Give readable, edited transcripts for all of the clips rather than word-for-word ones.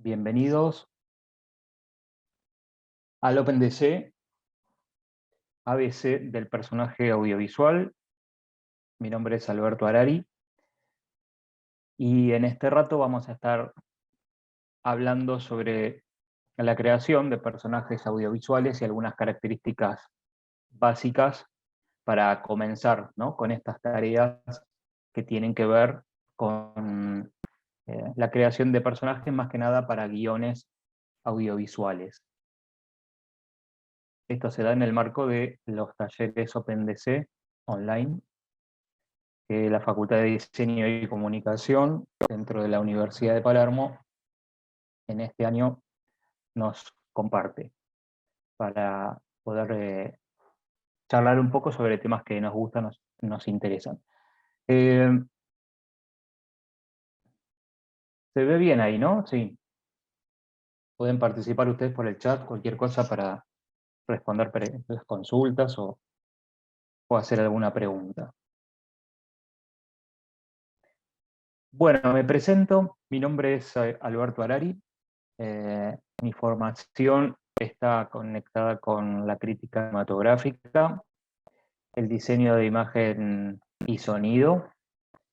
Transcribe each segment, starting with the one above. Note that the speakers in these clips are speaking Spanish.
Bienvenidos al OpenDC ABC del personaje audiovisual. Mi nombre es Alberto Arari y en este rato vamos a estar hablando sobre la creación de personajes audiovisuales y algunas características básicas para comenzar, ¿no?, con estas tareas que tienen que ver con la creación de personajes, más que nada para guiones audiovisuales. Esto se da en el marco de los talleres OpenDC online que la Facultad de Diseño y Comunicación dentro de la Universidad de Palermo en este año nos comparte para poder charlar un poco sobre temas que nos gustan, nos interesan. Se ve bien ahí, ¿no? Sí. Pueden participar ustedes por el chat, cualquier cosa para responder las consultas o hacer alguna pregunta. Bueno, me presento, mi nombre es Alberto Arari, mi formación está conectada con la crítica cinematográfica, el diseño de imagen y sonido,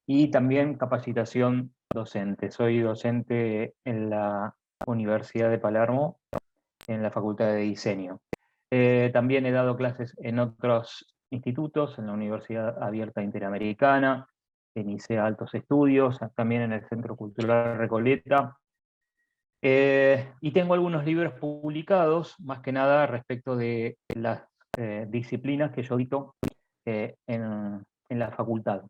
y también capacitación docente. Soy docente en la Universidad de Palermo, en la Facultad de Diseño. También he dado clases en otros institutos, en la Universidad Abierta Interamericana, en ICEA Altos Estudios, también en el Centro Cultural Recoleta. Y tengo algunos libros publicados, más que nada respecto de las disciplinas que yo dicto en la facultad.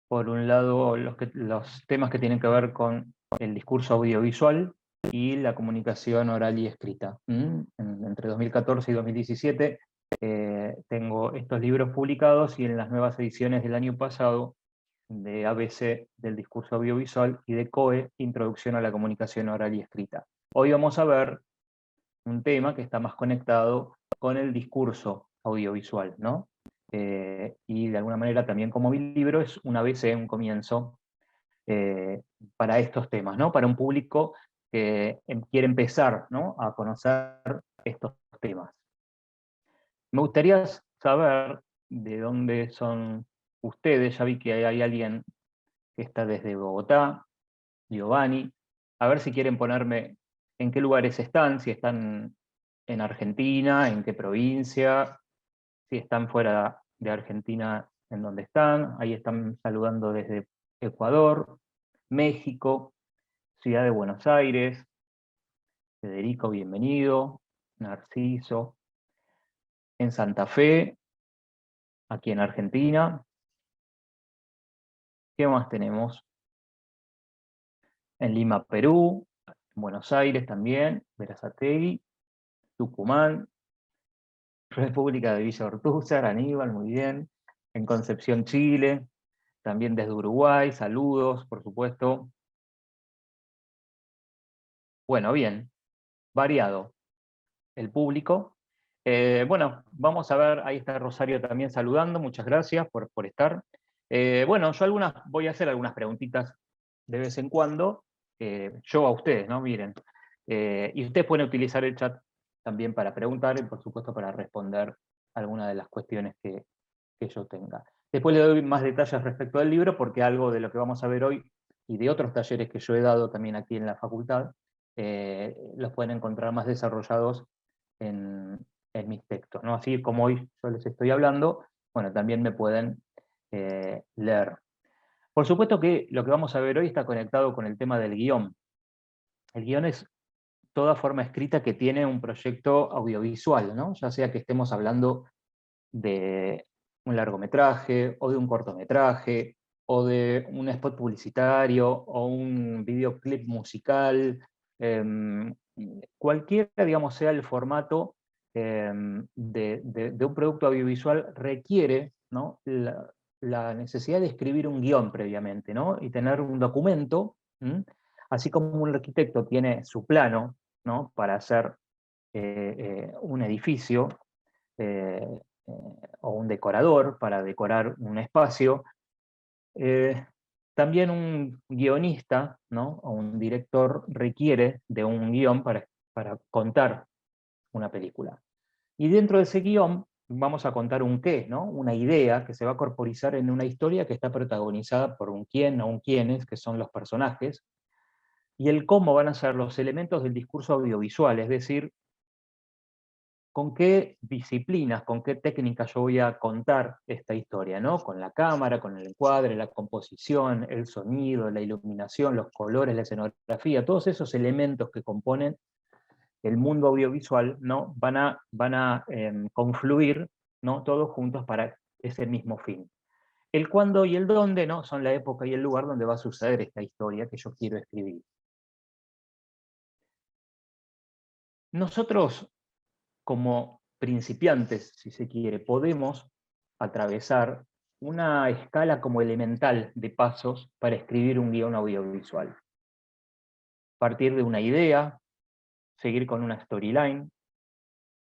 Por un lado, los temas que tienen que ver con el discurso audiovisual y la comunicación oral y escrita. Entre 2014 y 2017 tengo estos libros publicados, y en las nuevas ediciones del año pasado de ABC del discurso audiovisual y de COE, Introducción a la comunicación oral y escrita. Hoy vamos a ver un tema que está más conectado con el discurso audiovisual, ¿no? Y de alguna manera también, como mi libro, es un ABC, un comienzo para estos temas, ¿no? Para un público que quiere empezar, ¿no?, a conocer estos temas. Me gustaría saber de dónde son ustedes. Ya vi que hay alguien que está desde Bogotá, Giovanni. A ver si quieren ponerme en qué lugares están, si están en Argentina, en qué provincia, si están fuera de Argentina, en dónde están. Ahí están saludando desde Ecuador, México, Ciudad de Buenos Aires. Federico, bienvenido. Narciso. En Santa Fe, aquí en Argentina. ¿Qué más tenemos? En Lima, Perú. En Buenos Aires también. Berazategui. Tucumán. República de Villa Ortúzar, Aníbal, muy bien. En Concepción, Chile. También desde Uruguay. Saludos, por supuesto. Bueno, bien. Variado el público. Bueno, vamos a ver, ahí está Rosario también saludando, muchas gracias por estar. Bueno, yo voy a hacer algunas preguntitas de vez en cuando, yo a ustedes, ¿no? Miren. Y ustedes pueden utilizar el chat también para preguntar y, por supuesto, para responder algunas de las cuestiones que yo tenga. Después le doy más detalles respecto al libro, porque algo de lo que vamos a ver hoy y de otros talleres que yo he dado también aquí en la facultad, los pueden encontrar más desarrollados en mis textos, ¿no? Así como hoy yo les estoy hablando, bueno, también me pueden leer. Por supuesto que lo que vamos a ver hoy está conectado con el tema del guión. El guión es toda forma escrita que tiene un proyecto audiovisual, ¿no? Ya sea que estemos hablando de un largometraje, o de un cortometraje, o de un spot publicitario, o un videoclip musical, cualquiera, digamos, sea el formato de un producto audiovisual, requiere, ¿no?, la necesidad de escribir un guión previamente, ¿no?, y tener un documento, así como un arquitecto tiene su plano, ¿no?, para hacer un edificio, eh, o un decorador para decorar un espacio. También un guionista, ¿no? O un director requiere de un guión para contar una película. Y dentro de ese guión vamos a contar un qué, ¿no? Una idea que se va a corporizar en una historia que está protagonizada por un quién o un quiénes, que son los personajes, y el cómo van a ser los elementos del discurso audiovisual, es decir, con qué disciplinas, con qué técnicas yo voy a contar esta historia, ¿no? Con la cámara, con el encuadre, la composición, el sonido, la iluminación, los colores, la escenografía, todos esos elementos que componen el mundo audiovisual, ¿no? van a confluir, ¿no? Todos juntos para ese mismo fin. El cuándo y el dónde, ¿no? Son la época y el lugar donde va a suceder esta historia que yo quiero escribir. Nosotros, como principiantes, si se quiere, podemos atravesar una escala como elemental de pasos para escribir un guión audiovisual. Partir de una idea, seguir con una storyline,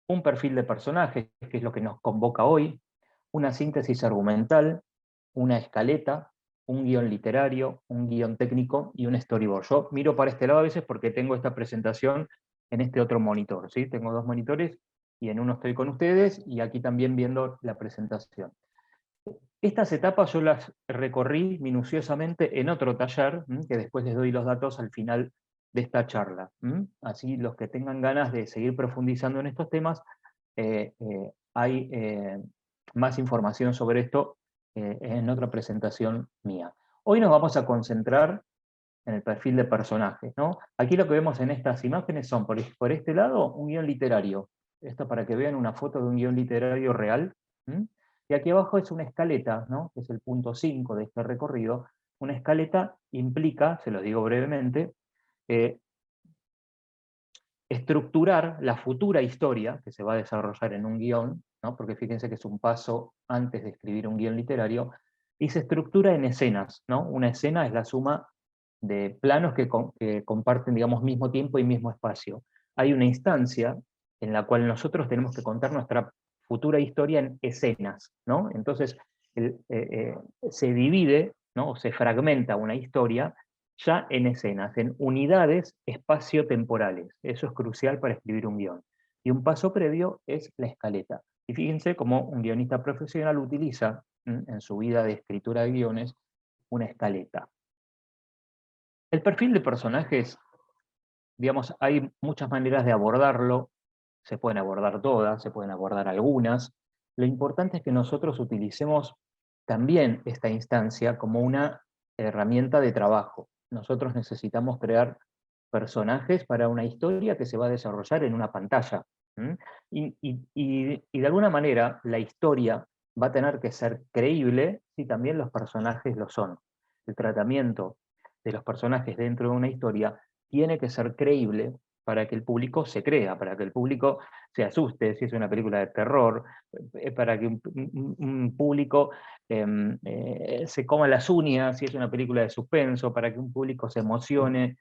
un perfil de personajes, que es lo que nos convoca hoy, una síntesis argumental, una escaleta, un guión literario, un guión técnico y un storyboard. Yo miro para este lado a veces porque tengo esta presentación en este otro monitor, ¿sí? Tengo dos monitores y en uno estoy con ustedes y aquí también viendo la presentación. Estas etapas yo las recorrí minuciosamente en otro taller, que después les doy los datos al final de esta charla. Así los que tengan ganas de seguir profundizando en estos temas, hay más información sobre esto en otra presentación mía. Hoy nos vamos a concentrar en el perfil de personajes, ¿no? Aquí lo que vemos en estas imágenes son, por este lado, un guión literario. Esto para que vean una foto de un guión literario real. Y aquí abajo es una escaleta, ¿no? Que es el punto 5 de este recorrido. Una escaleta implica, se lo digo brevemente, eh, estructurar la futura historia que se va a desarrollar en un guión, ¿no? Porque fíjense que es un paso antes de escribir un guión literario, y se estructura en escenas, ¿no? Una escena es la suma de planos que comparten, digamos, mismo tiempo y mismo espacio. Hay una instancia en la cual nosotros tenemos que contar nuestra futura historia en escenas, ¿no? Entonces, se divide, ¿no? O se fragmenta una historia ya en escenas, en unidades espacio-temporales. Eso es crucial para escribir un guión. Y un paso previo es la escaleta. Y fíjense cómo un guionista profesional utiliza en su vida de escritura de guiones una escaleta. El perfil de personajes, digamos, hay muchas maneras de abordarlo, se pueden abordar todas, se pueden abordar algunas. Lo importante es que nosotros utilicemos también esta instancia como una herramienta de trabajo. Nosotros necesitamos crear personajes para una historia que se va a desarrollar en una pantalla. Y de alguna manera la historia va a tener que ser creíble si también los personajes lo son. El tratamiento de los personajes dentro de una historia tiene que ser creíble para que el público se crea, para que el público se asuste si es una película de terror, para que un público se coma las uñas si es una película de suspenso, para que un público se emocione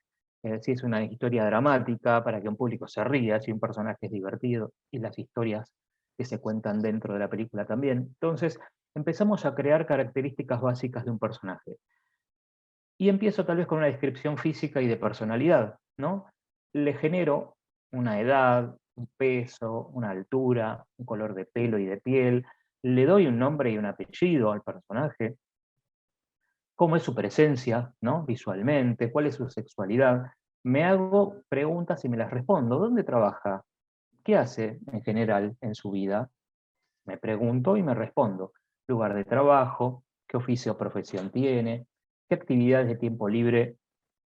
si es una historia dramática, para que un público se ría si un personaje es divertido, y las historias que se cuentan dentro de la película también. Entonces, empezamos a crear características básicas de un personaje. Y empiezo tal vez con una descripción física y de personalidad, ¿no? Le genero una edad, un peso, una altura, un color de pelo y de piel, le doy un nombre y un apellido al personaje, cómo es su presencia, ¿no? Visualmente, cuál es su sexualidad. Me hago preguntas y me las respondo. ¿Dónde trabaja? ¿Qué hace en general en su vida? Me pregunto y me respondo. Lugar de trabajo, qué oficio o profesión tiene, qué actividades de tiempo libre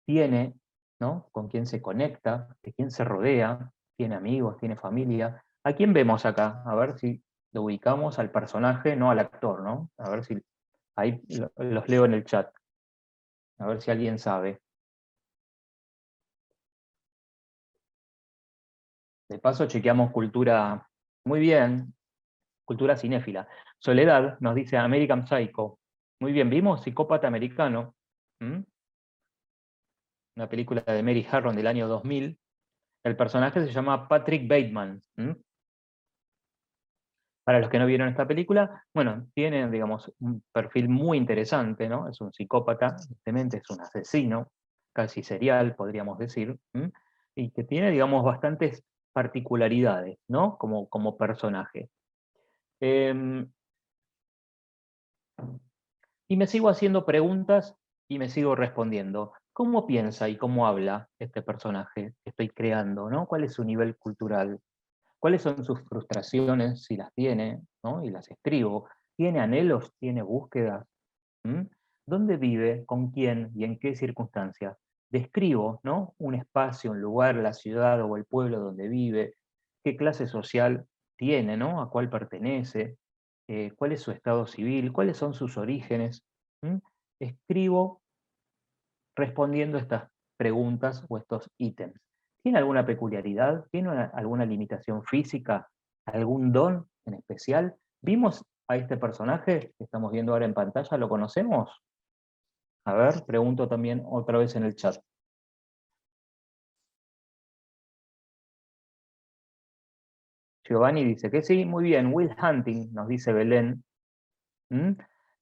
tiene, ¿no? Con quién se conecta, de quién se rodea, tiene amigos, tiene familia. ¿A quién vemos acá? A ver si lo ubicamos al personaje, no al actor, ¿no? A ver si ahí los leo en el chat. A ver si alguien sabe. De paso chequeamos cultura, muy bien, cultura cinéfila. Soledad nos dice American Psycho. Muy bien, ¿vimos? Psicópata americano. Una película de Mary Harron del año 2000. El personaje se llama Patrick Bateman. Para los que no vieron esta película, bueno, tiene, digamos, un perfil muy interesante, ¿no? Es un psicópata, evidentemente es un asesino, casi serial, podríamos decir, ¿m? Y que tiene, digamos, bastantes particularidades, ¿no? Como personaje. Em, y me sigo haciendo preguntas y me sigo respondiendo. ¿Cómo piensa y cómo habla este personaje que estoy creando, ¿no? ¿Cuál es su nivel cultural? ¿Cuáles son sus frustraciones, si las tiene, ¿no? Y las escribo? ¿Tiene anhelos? ¿Tiene búsquedas? ¿Mm? ¿Dónde vive? ¿Con quién? ¿Y en qué circunstancias? Describo, ¿no? Un espacio, un lugar, la ciudad o el pueblo donde vive, qué clase social tiene, ¿no? ¿A cuál pertenece? ¿Cuál es su estado civil? ¿Cuáles son sus orígenes? ¿Mm? Escribo respondiendo estas preguntas o estos ítems. ¿Tiene alguna peculiaridad? ¿Tiene alguna limitación física? ¿Algún don en especial? ¿Vimos a este personaje que estamos viendo ahora en pantalla? ¿Lo conocemos? A ver, pregunto también otra vez en el chat. Giovanni dice que sí, muy bien. Will Hunting, nos dice Belén. ¿Mm?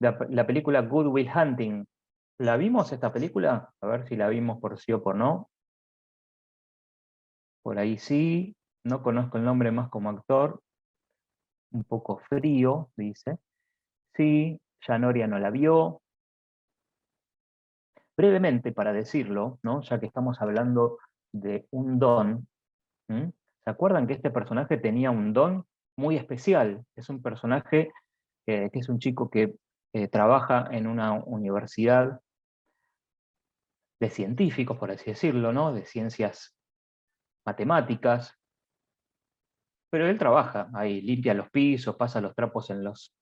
La película Good Will Hunting. ¿La vimos esta película? A ver si la vimos por sí o por no. Por ahí sí. No conozco el nombre más como actor. Un poco frío, dice. Sí, Yanoria no la vio. Brevemente, para decirlo, ¿no? Ya que estamos hablando de un don, ¿m? ¿Se acuerdan que este personaje tenía un don muy especial? Es un personaje que es un chico que trabaja en una universidad de científicos, por así decirlo, ¿no? De ciencias matemáticas, pero él trabaja ahí, limpia los pisos, pasa los trapos en los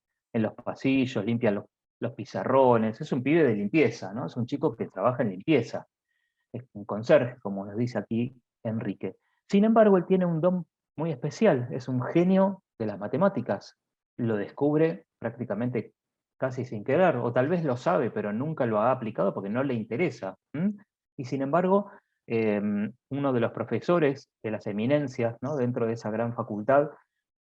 pasillos, limpia los pizarrones, es un pibe de limpieza, ¿no? Es un chico que trabaja en limpieza, es un conserje, como nos dice aquí Enrique. Sin embargo, él tiene un don muy especial, es un genio de las matemáticas. Lo descubre prácticamente casi sin querer, o tal vez lo sabe, pero nunca lo ha aplicado porque no le interesa. ¿M? Y sin embargo, uno de los profesores de las eminencias, ¿no? Dentro de esa gran facultad,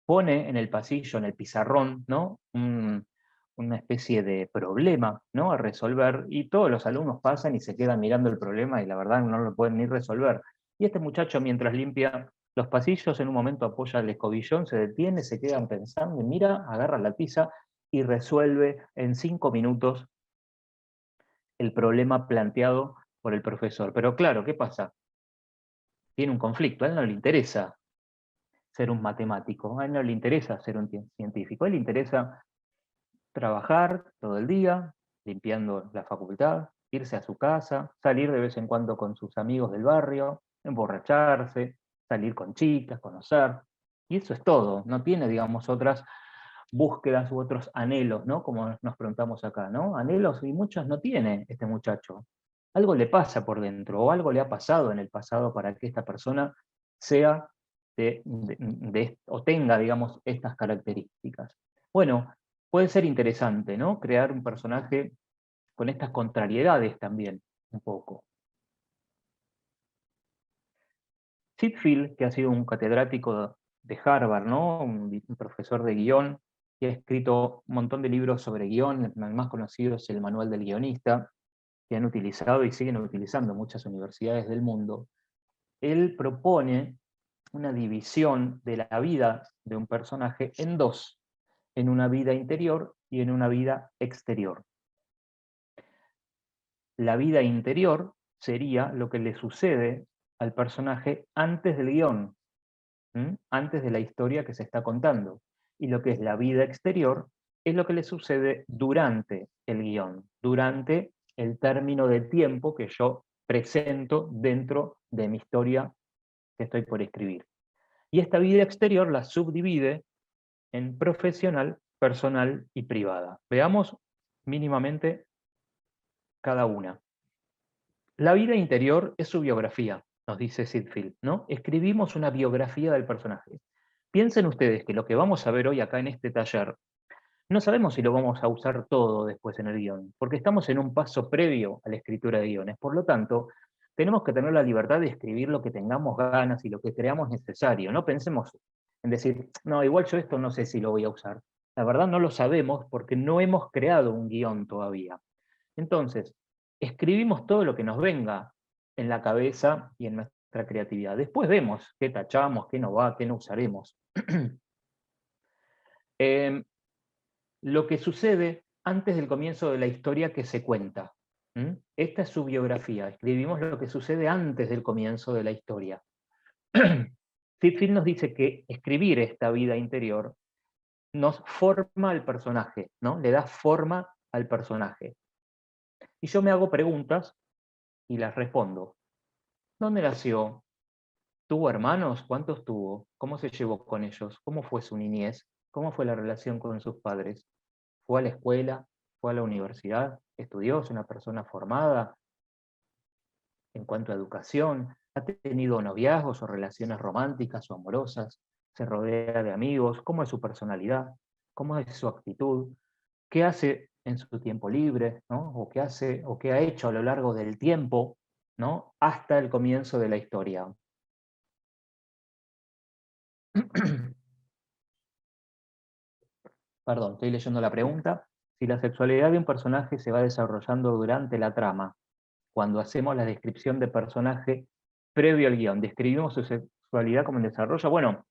pone en el pasillo, en el pizarrón, ¿no? Una especie de problema, ¿no? A resolver, y todos los alumnos pasan y se quedan mirando el problema y la verdad no lo pueden ni resolver. Y este muchacho, mientras limpia los pasillos, en un momento apoya el escobillón, se detiene, se quedan pensando, y mira, agarra la tiza y resuelve en 5 minutos el problema planteado por el profesor. Pero claro, ¿qué pasa? Tiene un conflicto, a él no le interesa ser un matemático, a él no le interesa ser un científico, a él le interesa trabajar todo el día, limpiando la facultad, irse a su casa, salir de vez en cuando con sus amigos del barrio, emborracharse, salir con chicas, conocer, y eso es todo, no tiene, digamos, otras búsquedas u otros anhelos, ¿no? Como nos preguntamos acá, ¿no? Anhelos y muchos no tiene este muchacho. Algo le pasa por dentro, o algo le ha pasado en el pasado para que esta persona sea o tenga, digamos, estas características. Bueno, puede ser interesante, ¿no? Crear un personaje con estas contrariedades también, un poco. Sitfield, que ha sido un catedrático de Harvard, ¿no? Un profesor de guión, que ha escrito un montón de libros sobre guión, el más conocido es el Manual del Guionista, que han utilizado y siguen utilizando muchas universidades del mundo. Él propone una división de la vida de un personaje en dos, en una vida interior y en una vida exterior. La vida interior sería lo que le sucede al personaje antes del guión, antes de la historia que se está contando. Y lo que es la vida exterior es lo que le sucede durante el guión, durante el término de tiempo que yo presento dentro de mi historia que estoy por escribir. Y esta vida exterior la subdivide en profesional, personal y privada. Veamos mínimamente cada una. La vida interior es su biografía, nos dice Sitfield, ¿no? Escribimos una biografía del personaje. Piensen ustedes que lo que vamos a ver hoy acá en este taller, no sabemos si lo vamos a usar todo después en el guión, porque estamos en un paso previo a la escritura de guiones. Por lo tanto, tenemos que tener la libertad de escribir lo que tengamos ganas y lo que creamos necesario. No pensemos en decir, no, igual yo esto no sé si lo voy a usar. La verdad no lo sabemos porque no hemos creado un guión todavía. Entonces, escribimos todo lo que nos venga en la cabeza y en nuestra creatividad. Después vemos qué tachamos, qué no va, qué no usaremos. Lo que sucede antes del comienzo de la historia que se cuenta. Esta es su biografía. Escribimos lo que sucede antes del comienzo de la historia. Sitfield nos dice que escribir esta vida interior nos forma al personaje, ¿no? Le da forma al personaje. Y yo me hago preguntas y las respondo. ¿Dónde nació? ¿Tuvo hermanos? ¿Cuántos tuvo? ¿Cómo se llevó con ellos? ¿Cómo fue su niñez? ¿Cómo fue la relación con sus padres? ¿Fue a la escuela? ¿Fue a la universidad? ¿Estudió? ¿Es una persona formada en cuanto a educación? ¿Ha tenido noviazgos o relaciones románticas o amorosas? ¿Se rodea de amigos? ¿Cómo es su personalidad? ¿Cómo es su actitud? ¿Qué hace en su tiempo libre? ¿No? ¿O qué hace o qué ha hecho a lo largo del tiempo, ¿no? Hasta el comienzo de la historia? Perdón, estoy leyendo la pregunta. Si la sexualidad de un personaje se va desarrollando durante la trama, cuando hacemos la descripción de personaje previo al guión, ¿describimos su sexualidad como en desarrollo? Bueno,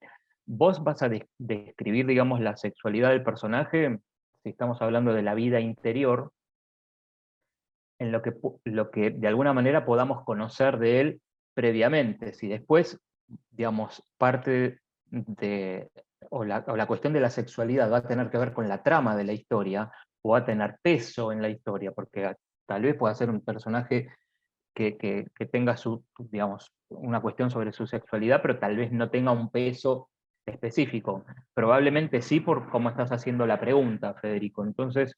vos vas a describir, digamos, la sexualidad del personaje, si estamos hablando de la vida interior, en lo que de alguna manera podamos conocer de él previamente. Si después, digamos, parte de, o la cuestión de la sexualidad va a tener que ver con la trama de la historia, o va a tener peso en la historia, porque tal vez pueda ser un personaje que tenga digamos, una cuestión sobre su sexualidad, pero tal vez no tenga un peso específico. Probablemente sí, por cómo estás haciendo la pregunta, Federico. Entonces,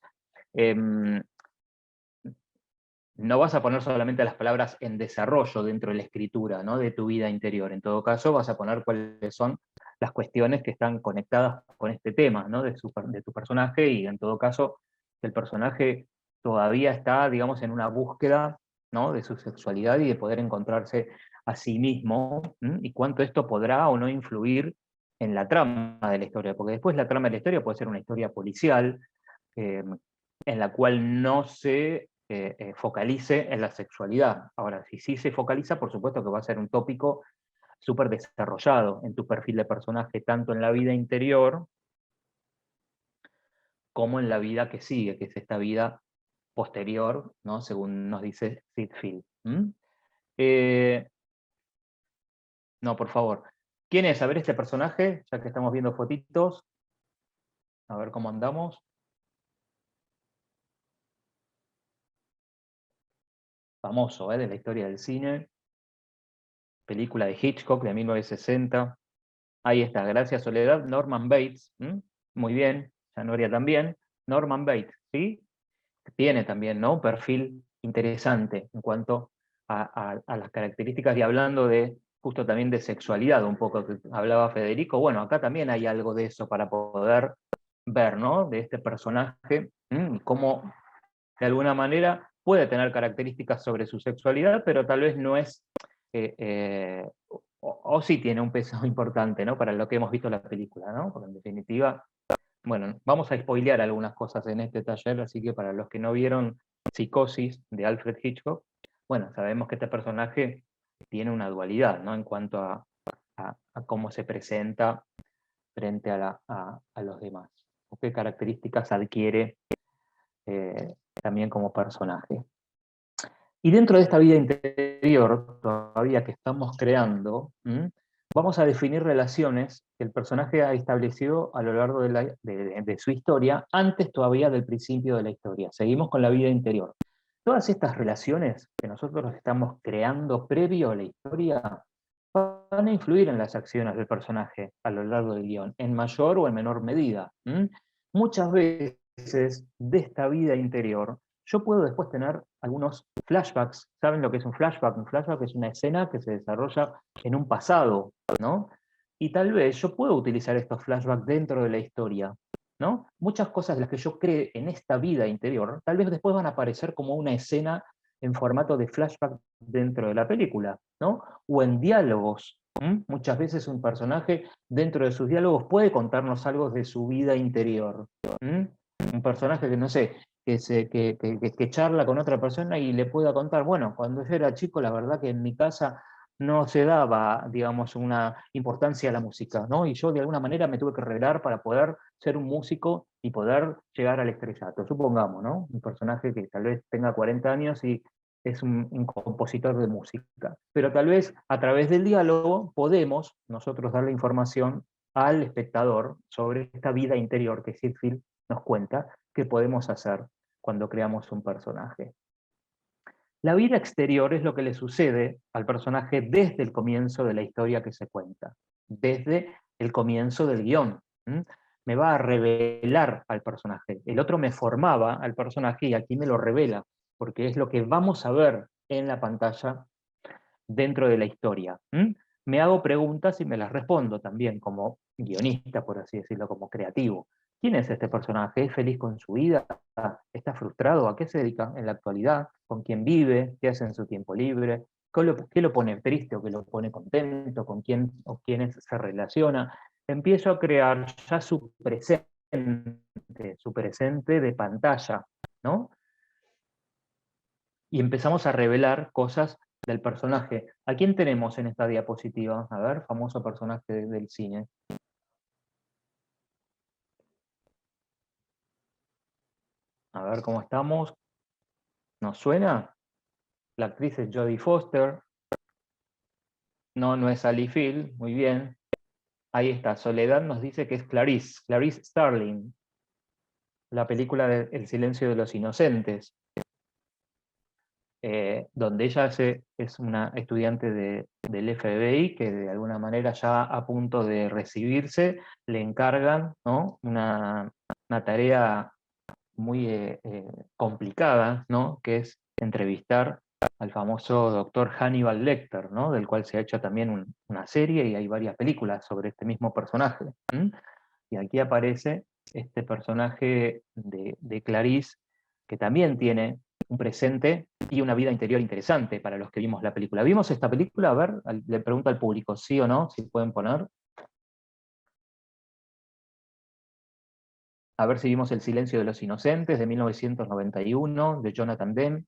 no vas a poner solamente las palabras en desarrollo dentro de la escritura, ¿no? De tu vida interior. En todo caso, vas a poner cuáles son las cuestiones que están conectadas con este tema, ¿no? De tu personaje, y en todo caso, el personaje todavía está, digamos, en una búsqueda, ¿no? De su sexualidad y de poder encontrarse a sí mismo, y cuánto esto podrá o no influir en la trama de la historia, porque después la trama de la historia puede ser una historia policial, en la cual no se focalice en la sexualidad. Ahora, si sí se focaliza, por supuesto que va a ser un tópico súper desarrollado en tu perfil de personaje, tanto en la vida interior como en la vida que sigue, que es esta vida posterior, ¿no? Según nos dice Sitfield. No, por favor. ¿Quién es? A ver este personaje, ya que estamos viendo fotitos. A ver cómo andamos. Famoso, de la historia del cine. Película de Hitchcock de 1960. Ahí está, gracias Soledad. Norman Bates. Muy bien, Janoria también. Norman Bates, ¿sí? Tiene también, ¿no? Un perfil interesante en cuanto a las características, y hablando de justo también de sexualidad, un poco que hablaba Federico. Bueno, acá también hay algo de eso para poder ver, ¿no? De este personaje, y cómo de alguna manera puede tener características sobre su sexualidad, pero tal vez no es, o sí tiene un peso importante, ¿no? Para lo que hemos visto en la película, ¿no? Porque en definitiva, bueno, vamos a spoilear algunas cosas en este taller, así que para los que no vieron Psicosis de Alfred Hitchcock, bueno, sabemos que este personaje tiene una dualidad, ¿no? En cuanto a cómo se presenta frente a los demás, o qué características adquiere también como personaje. Y dentro de esta vida interior, todavía que estamos creando, vamos a definir relaciones que el personaje ha establecido a lo largo de su historia, antes todavía del principio de la historia. Seguimos con la vida interior. Todas estas relaciones que nosotros estamos creando previo a la historia van a influir en las acciones del personaje a lo largo del guión, en mayor o en menor medida. Muchas veces de esta vida interior yo puedo después tener algunos flashbacks. ¿Saben lo que es un flashback? Un flashback es una escena que se desarrolla en un pasado, ¿no? Y tal vez yo puedo utilizar estos flashbacks dentro de la historia, ¿no? Muchas cosas de las que yo cree en esta vida interior, tal vez después van a aparecer como una escena en formato de flashback dentro de la película, ¿no? O en diálogos Muchas veces un personaje, dentro de sus diálogos, puede contarnos algo de su vida interior. Un personaje que, no sé, que charla con otra persona y le pueda contar, bueno, cuando yo era chico, la verdad que en mi casa no se daba, digamos, una importancia a la música, ¿no? Y yo de alguna manera me tuve que arreglar para poder ser un músico y poder llegar al estrellato. Supongamos, ¿no? Un personaje que tal vez tenga 40 años y es un compositor de música. Pero tal vez a través del diálogo podemos nosotros darle información al espectador sobre esta vida interior que Sitfield nos cuenta que podemos hacer cuando creamos un personaje. La vida exterior es lo que le sucede al personaje desde el comienzo de la historia que se cuenta, desde el comienzo del guión. Me va a revelar al personaje. El otro me formaba al personaje y aquí me lo revela, porque es lo que vamos a ver en la pantalla dentro de la historia. Me hago preguntas y me las respondo también como guionista, por así decirlo, como creativo. ¿Quién es este personaje? ¿Es feliz con su vida? ¿Está frustrado? ¿A qué se dedica en la actualidad? ¿Con quién vive? ¿Qué hace en su tiempo libre? ¿Qué lo pone triste o qué lo pone contento? ¿Con quién o quiénes se relaciona? Empiezo a crear ya su presente de pantalla, ¿no? Y empezamos a revelar cosas del personaje. ¿A quién tenemos en esta diapositiva? A ver, famoso personaje del cine. A ver cómo estamos. ¿Nos suena? La actriz es Jodie Foster. No, no es Sally Field. Muy bien. Ahí está. Soledad nos dice que es Clarice. Clarice Starling. La película de El silencio de los inocentes. Donde ella es una estudiante del FBI que de alguna manera ya a punto de recibirse le encargan, ¿no? una tarea muy complicada, ¿no? Que es entrevistar al famoso doctor Hannibal Lecter, ¿no? Del cual se ha hecho también una serie y hay varias películas sobre este mismo personaje. Y aquí aparece este personaje de Clarice, que también tiene un presente y una vida interior interesante para los que vimos la película. ¿Vimos esta película? A ver, le pregunto al público, ¿sí o no? Si pueden poner. A ver si vimos El silencio de los inocentes, de 1991, de Jonathan Demme,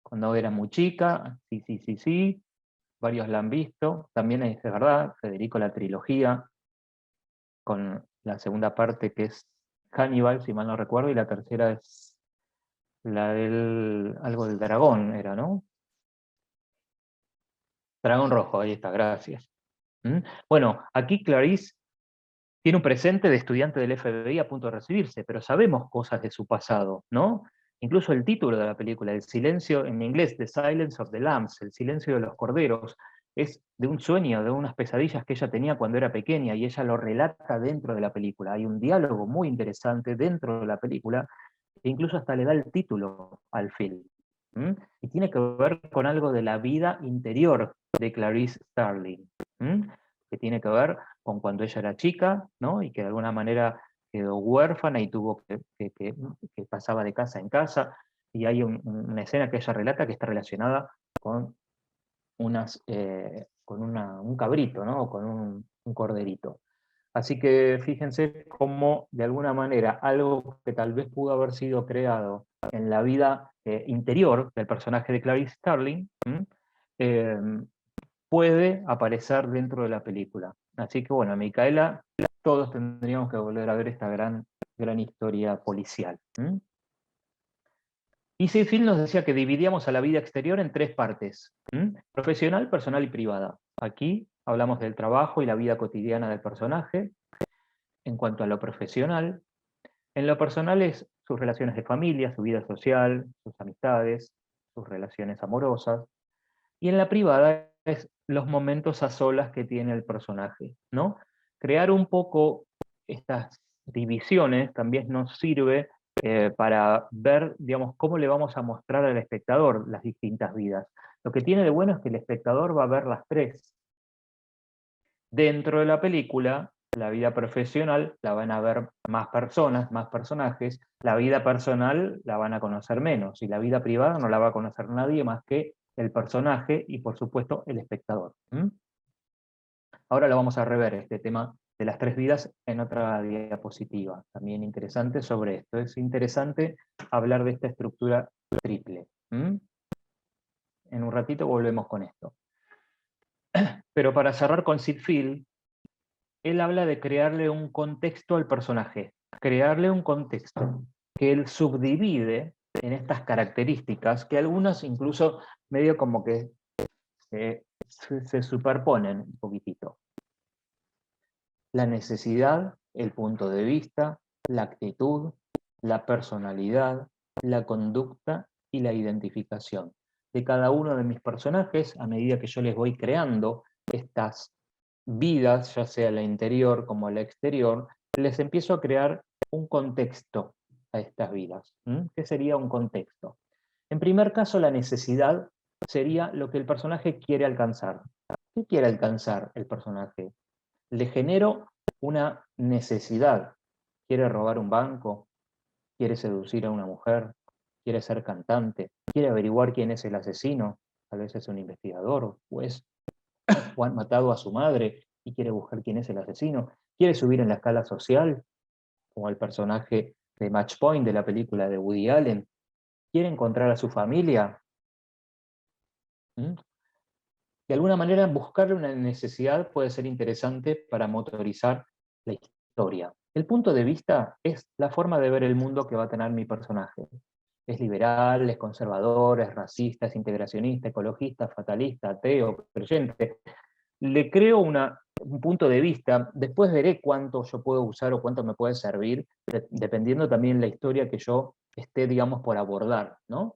cuando era muy chica. Sí, sí, sí, sí. Varios la han visto. También es de verdad, Federico, la trilogía, con la segunda parte que es Hannibal, si mal no recuerdo, y la tercera es la del algo del dragón, era, ¿no? Dragón rojo, ahí está, gracias. Bueno, aquí Clarice tiene un presente de estudiante del FBI a punto de recibirse, pero sabemos cosas de su pasado, ¿no? Incluso el título de la película, El silencio, en inglés, The Silence of the Lambs, El silencio de los corderos, es de un sueño, de unas pesadillas que ella tenía cuando era pequeña, y ella lo relata dentro de la película. Hay un diálogo muy interesante dentro de la película, e incluso hasta le da el título al film. Y tiene que ver con algo de la vida interior de Clarice Starling, que tiene que ver con cuando ella era chica, ¿no? Y que de alguna manera quedó huérfana y tuvo que pasaba de casa en casa, y hay una escena que ella relata que está relacionada con, un cabrito, ¿no? O con un corderito. Así que fíjense cómo, de alguna manera, algo que tal vez pudo haber sido creado en la vida interior del personaje de Clarice Starling, eh, puede aparecer dentro de la película. Así que bueno, Micaela, todos tendríamos que volver a ver esta gran historia policial. Y Seyfield nos decía que dividíamos a la vida exterior en tres partes: profesional, personal y privada. Aquí hablamos del trabajo y la vida cotidiana del personaje. En cuanto a lo profesional, en lo personal es sus relaciones de familia, su vida social, sus amistades, sus relaciones amorosas. Y en la privada es los momentos a solas que tiene el personaje, ¿no? Crear un poco estas divisiones también nos sirve para ver, digamos, cómo le vamos a mostrar al espectador las distintas vidas. Lo que tiene de bueno es que el espectador va a ver las tres. Dentro de la película, la vida profesional la van a ver más personas, más personajes, la vida personal la van a conocer menos, y la vida privada no la va a conocer nadie más que el personaje y, por supuesto, el espectador. Ahora lo vamos a rever, este tema de las tres vidas, en otra diapositiva, también interesante sobre esto. Es interesante hablar de esta estructura triple. En un ratito volvemos con esto. Pero para cerrar con Sid Field, él habla de crearle un contexto al personaje, crearle un contexto que él subdivide en estas características, que algunas incluso medio como que se superponen un poquitito. La necesidad, el punto de vista, la actitud, la personalidad, la conducta y la identificación de cada uno de mis personajes a medida que yo les voy creando estas vidas, ya sea la interior como la exterior, les empiezo a crear un contexto a estas vidas. ¿Qué sería un contexto? En primer caso, la necesidad sería lo que el personaje quiere alcanzar. ¿Qué quiere alcanzar el personaje? Le genero una necesidad. ¿Quiere robar un banco? ¿Quiere seducir a una mujer? ¿Quiere ser cantante? ¿Quiere averiguar quién es el asesino? Tal vez es un investigador, o han matado a su madre y quiere buscar quién es el asesino. ¿Quiere subir en la escala social? Como el personaje de Match Point de la película de Woody Allen. ¿Quiere encontrar a su familia? De alguna manera, buscarle una necesidad puede ser interesante para motorizar la historia. El punto de vista es la forma de ver el mundo que va a tener mi personaje. Es liberal, es conservador, es racista, es integracionista, ecologista, fatalista, ateo, creyente. Le creo un punto de vista, después veré cuánto yo puedo usar o cuánto me puede servir, dependiendo también la historia que yo esté, digamos, por abordar, ¿no?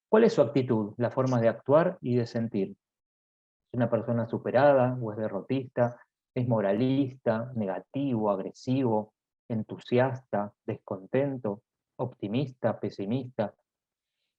¿Cuál es su actitud, la forma de actuar y de sentir? ¿Es una persona superada o es derrotista? ¿Es moralista, negativo, agresivo, entusiasta, descontento, optimista, pesimista,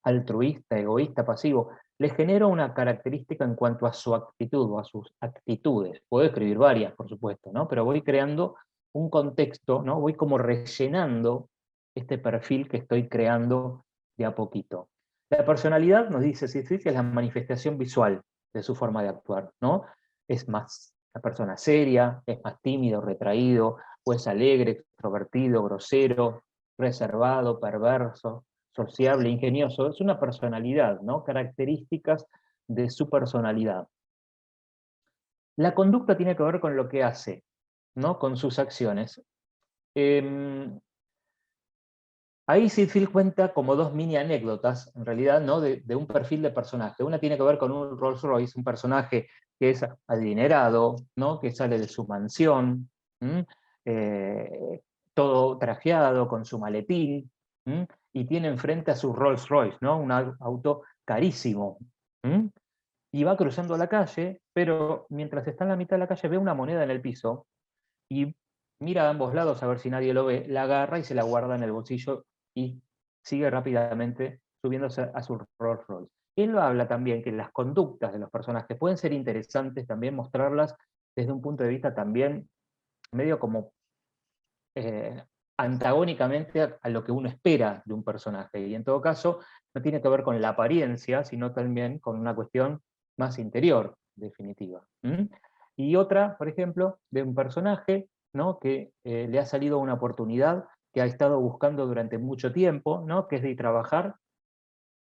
altruista, egoísta, pasivo? Le genero una característica en cuanto a su actitud o a sus actitudes. Puedo escribir varias, por supuesto, ¿no? Pero voy creando un contexto, ¿no? Voy como rellenando este perfil que estoy creando de a poquito. La personalidad, nos dice Sid, que es la manifestación visual de su forma de actuar, ¿no? Es más una persona seria, es más tímido, retraído, o es alegre, extrovertido, grosero, reservado, perverso, sociable, ingenioso. Es una personalidad, ¿no? Características de su personalidad. La conducta tiene que ver con lo que hace, ¿no? Con sus acciones. Ahí Sid cuenta como dos mini anécdotas, en realidad, ¿no? de un perfil de personaje. Una tiene que ver con un Rolls Royce, un personaje que es adinerado, ¿no? Que sale de su mansión, todo trajeado con su maletín, y tiene enfrente a su Rolls Royce, ¿no? Un auto carísimo. Y va cruzando la calle, pero mientras está en la mitad de la calle ve una moneda en el piso, y mira a ambos lados a ver si nadie lo ve, la agarra y se la guarda en el bolsillo y sigue rápidamente subiéndose a su Rolls Royce. Él habla también que las conductas de los personajes pueden ser interesantes también mostrarlas desde un punto de vista también medio como antagónicamente a lo que uno espera de un personaje. Y en todo caso, no tiene que ver con la apariencia, sino también con una cuestión más interior, definitiva. Y otra, por ejemplo, de un personaje, ¿no? Que le ha salido una oportunidad que ha estado buscando durante mucho tiempo, ¿no? Que es de trabajar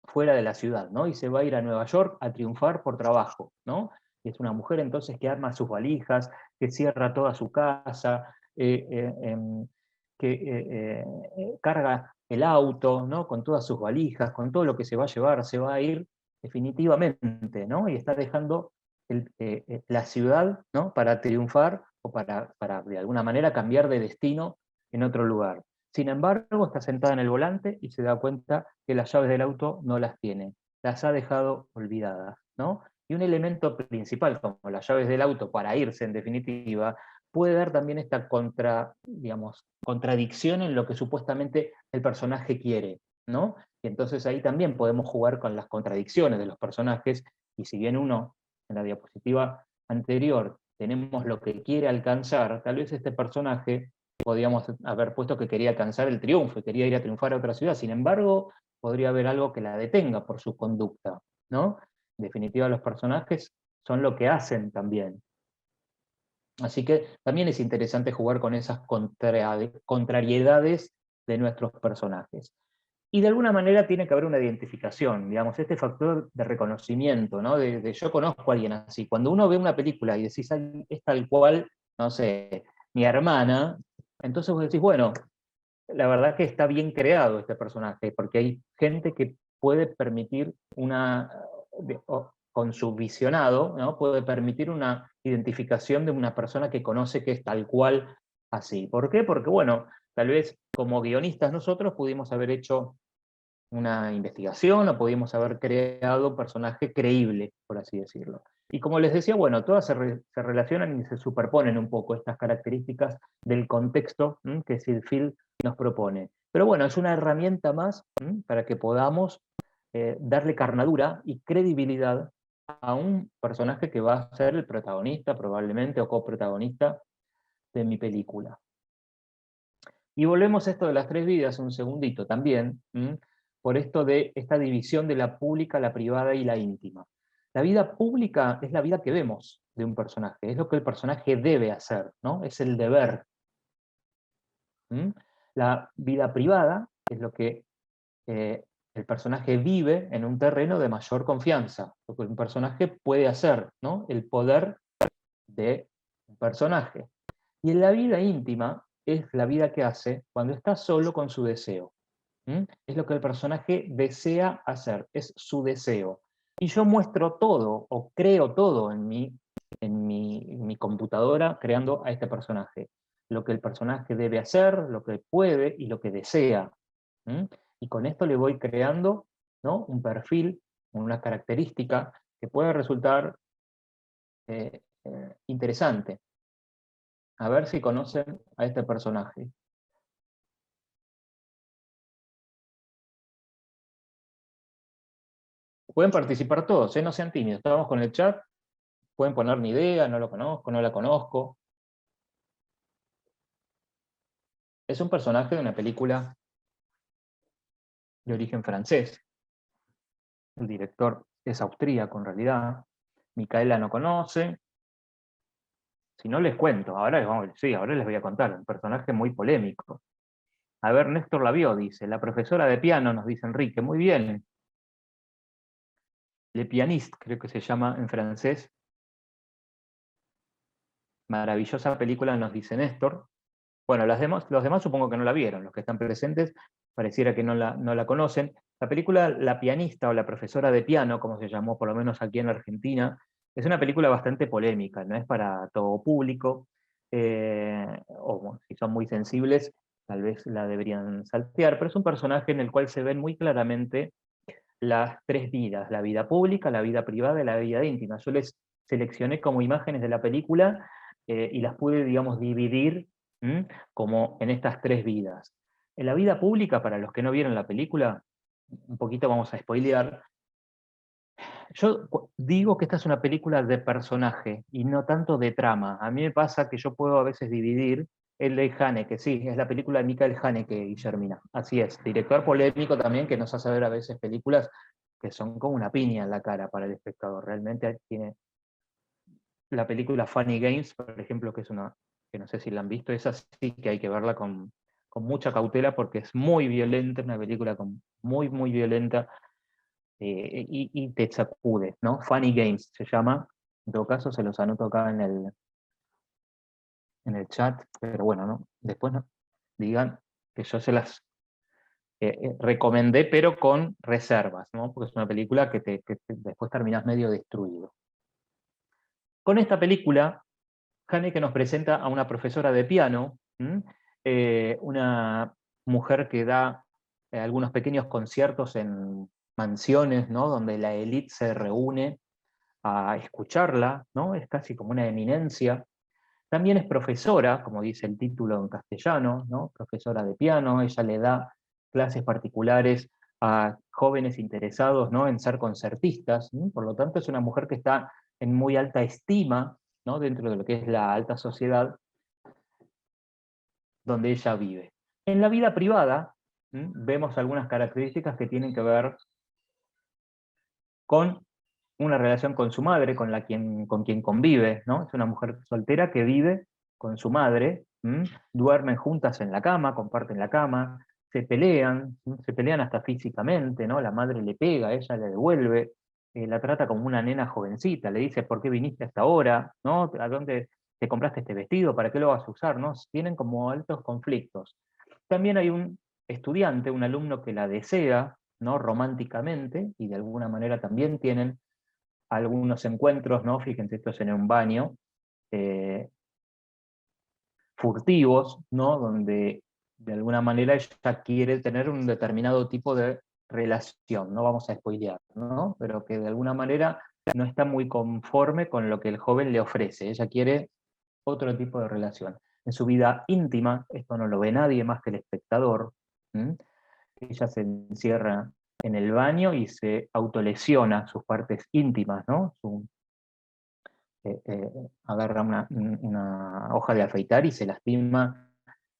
fuera de la ciudad, ¿no? Y se va a ir a Nueva York a triunfar por trabajo, ¿no? Y es una mujer entonces que arma sus valijas, que cierra toda su casa, que carga el auto, ¿no? Con todas sus valijas, con todo lo que se va a llevar, se va a ir definitivamente, ¿no? Y está dejando la ciudad, ¿no? Para triunfar o para de alguna manera cambiar de destino en otro lugar. Sin embargo, está sentada en el volante y se da cuenta que las llaves del auto no las tiene, las ha dejado olvidadas, ¿no? Y un elemento principal, como las llaves del auto para irse en definitiva, puede dar también esta contradicción en lo que supuestamente el personaje quiere, ¿no? Y entonces ahí también podemos jugar con las contradicciones de los personajes, y si bien uno, en la diapositiva anterior, tenemos lo que quiere alcanzar, tal vez este personaje podríamos haber puesto que quería alcanzar el triunfo, quería ir a triunfar a otra ciudad, sin embargo, podría haber algo que la detenga por su conducta, ¿no? En definitiva, los personajes son lo que hacen también. Así que también es interesante jugar con esas contrariedades de nuestros personajes. Y de alguna manera tiene que haber una identificación, digamos, este factor de reconocimiento, ¿no? De yo conozco a alguien así. Cuando uno ve una película y decís, "Ay, es tal cual, no sé, mi hermana", entonces vos decís, bueno, la verdad que está bien creado este personaje, porque hay gente que puede permitir con su visionado, ¿no? Puede permitir una identificación de una persona que conoce que es tal cual así. ¿Por qué? Porque, bueno, tal vez como guionistas nosotros pudimos haber hecho una investigación o pudimos haber creado un personaje creíble, por así decirlo. Y como les decía, bueno, todas se relacionan y se superponen un poco estas características del contexto que Seinfeld nos propone. Pero bueno, es una herramienta más para que podamos darle carnadura y credibilidad a un personaje que va a ser el protagonista probablemente o coprotagonista de mi película. Y volvemos a esto de las tres vidas un segundito también, por esto de esta división de la pública, la privada y la íntima. La vida pública es la vida que vemos de un personaje, es lo que el personaje debe hacer, ¿no? Es el deber. La vida privada es lo que el personaje vive en un terreno de mayor confianza, lo que un personaje puede hacer, ¿no? El poder de un personaje. Y en la vida íntima es la vida que hace cuando está solo con su deseo. Es lo que el personaje desea hacer, es su deseo. Y yo muestro todo o creo todo en mi computadora creando a este personaje. Lo que el personaje debe hacer, lo que puede y lo que desea. Y con esto le voy creando, ¿no? Un perfil, una característica que puede resultar interesante. A ver si conocen a este personaje. Pueden participar todos, no sean tímidos. Estamos con el chat, pueden poner ni idea, no lo conozco, no la conozco. Es un personaje de una película de origen francés. El director es austríaco en realidad. Micaela no conoce. Si no les cuento, ahora les voy a contar. Un personaje muy polémico. A ver, Néstor la vio, dice. La profesora de piano, nos dice Enrique. Muy bien. Le Pianiste, creo que se llama en francés. Maravillosa película, nos dice Néstor. Bueno, los demás supongo que no la vieron, los que están presentes pareciera que no la conocen. La película La pianista o La profesora de piano, como se llamó por lo menos aquí en Argentina, es una película bastante polémica, no es para todo público, o bueno, si son muy sensibles, tal vez la deberían saltear, pero es un personaje en el cual se ven muy claramente las tres vidas, la vida pública, la vida privada y la vida íntima. Yo les seleccioné como imágenes de la película y las pude, digamos, dividir como en estas tres vidas. En la vida pública, para los que no vieron la película, un poquito vamos a spoilear, yo digo que esta es una película de personaje y no tanto de trama. A mí me pasa que yo puedo a veces dividir el de Haneke, sí, es la película de Michael Haneke, Guillermina. Así es, director polémico también que nos hace ver a veces películas que son como una piña en la cara para el espectador. Realmente tiene la película Funny Games, por ejemplo, que es una, que no sé si la han visto, esa sí que hay que verla con mucha cautela porque es muy violenta, una película muy, muy violenta y te sacude, ¿no? Funny Games se llama, en todo caso se los anoto acá en el chat, pero bueno, ¿no? Después no, digan que yo se las recomendé, pero con reservas, ¿no? Porque es una película que después terminás medio destruido. Con esta película, Haneke nos presenta a una profesora de piano, una mujer que da algunos pequeños conciertos en mansiones, ¿no? Donde la élite se reúne a escucharla, ¿no? Es casi como una eminencia. También es profesora, como dice el título en castellano, ¿no? Profesora de piano, ella le da clases particulares a jóvenes interesados, ¿no? En ser concertistas, ¿no? Por lo tanto es una mujer que está en muy alta estima, ¿no? Dentro de lo que es la alta sociedad donde ella vive. En la vida privada vemos algunas características que tienen que ver con una relación con su madre, con quien convive, ¿no? Es una mujer soltera que vive con su madre, duermen juntas en la cama, comparten la cama, se pelean hasta físicamente, ¿no? La madre le pega, ella le devuelve, la trata como una nena jovencita, le dice, ¿por qué viniste hasta ahora? ¿No? ¿A dónde te compraste este vestido? ¿Para qué lo vas a usar? ¿No? Tienen como altos conflictos. También hay un estudiante, un alumno que la desea, ¿no? Románticamente, y de alguna manera también tienen algunos encuentros, ¿no? Fíjense, esto es en un baño, eh, furtivos, ¿no? Donde de alguna manera ella quiere tener un determinado tipo de relación, no vamos a spoilear, ¿no? Pero que de alguna manera no está muy conforme con lo que el joven le ofrece, ella quiere otro tipo de relación. En su vida íntima, esto no lo ve nadie más que el espectador, ¿m? Ella se encierra en el baño y se autolesiona sus partes íntimas, ¿no? Agarra una hoja de afeitar y se lastima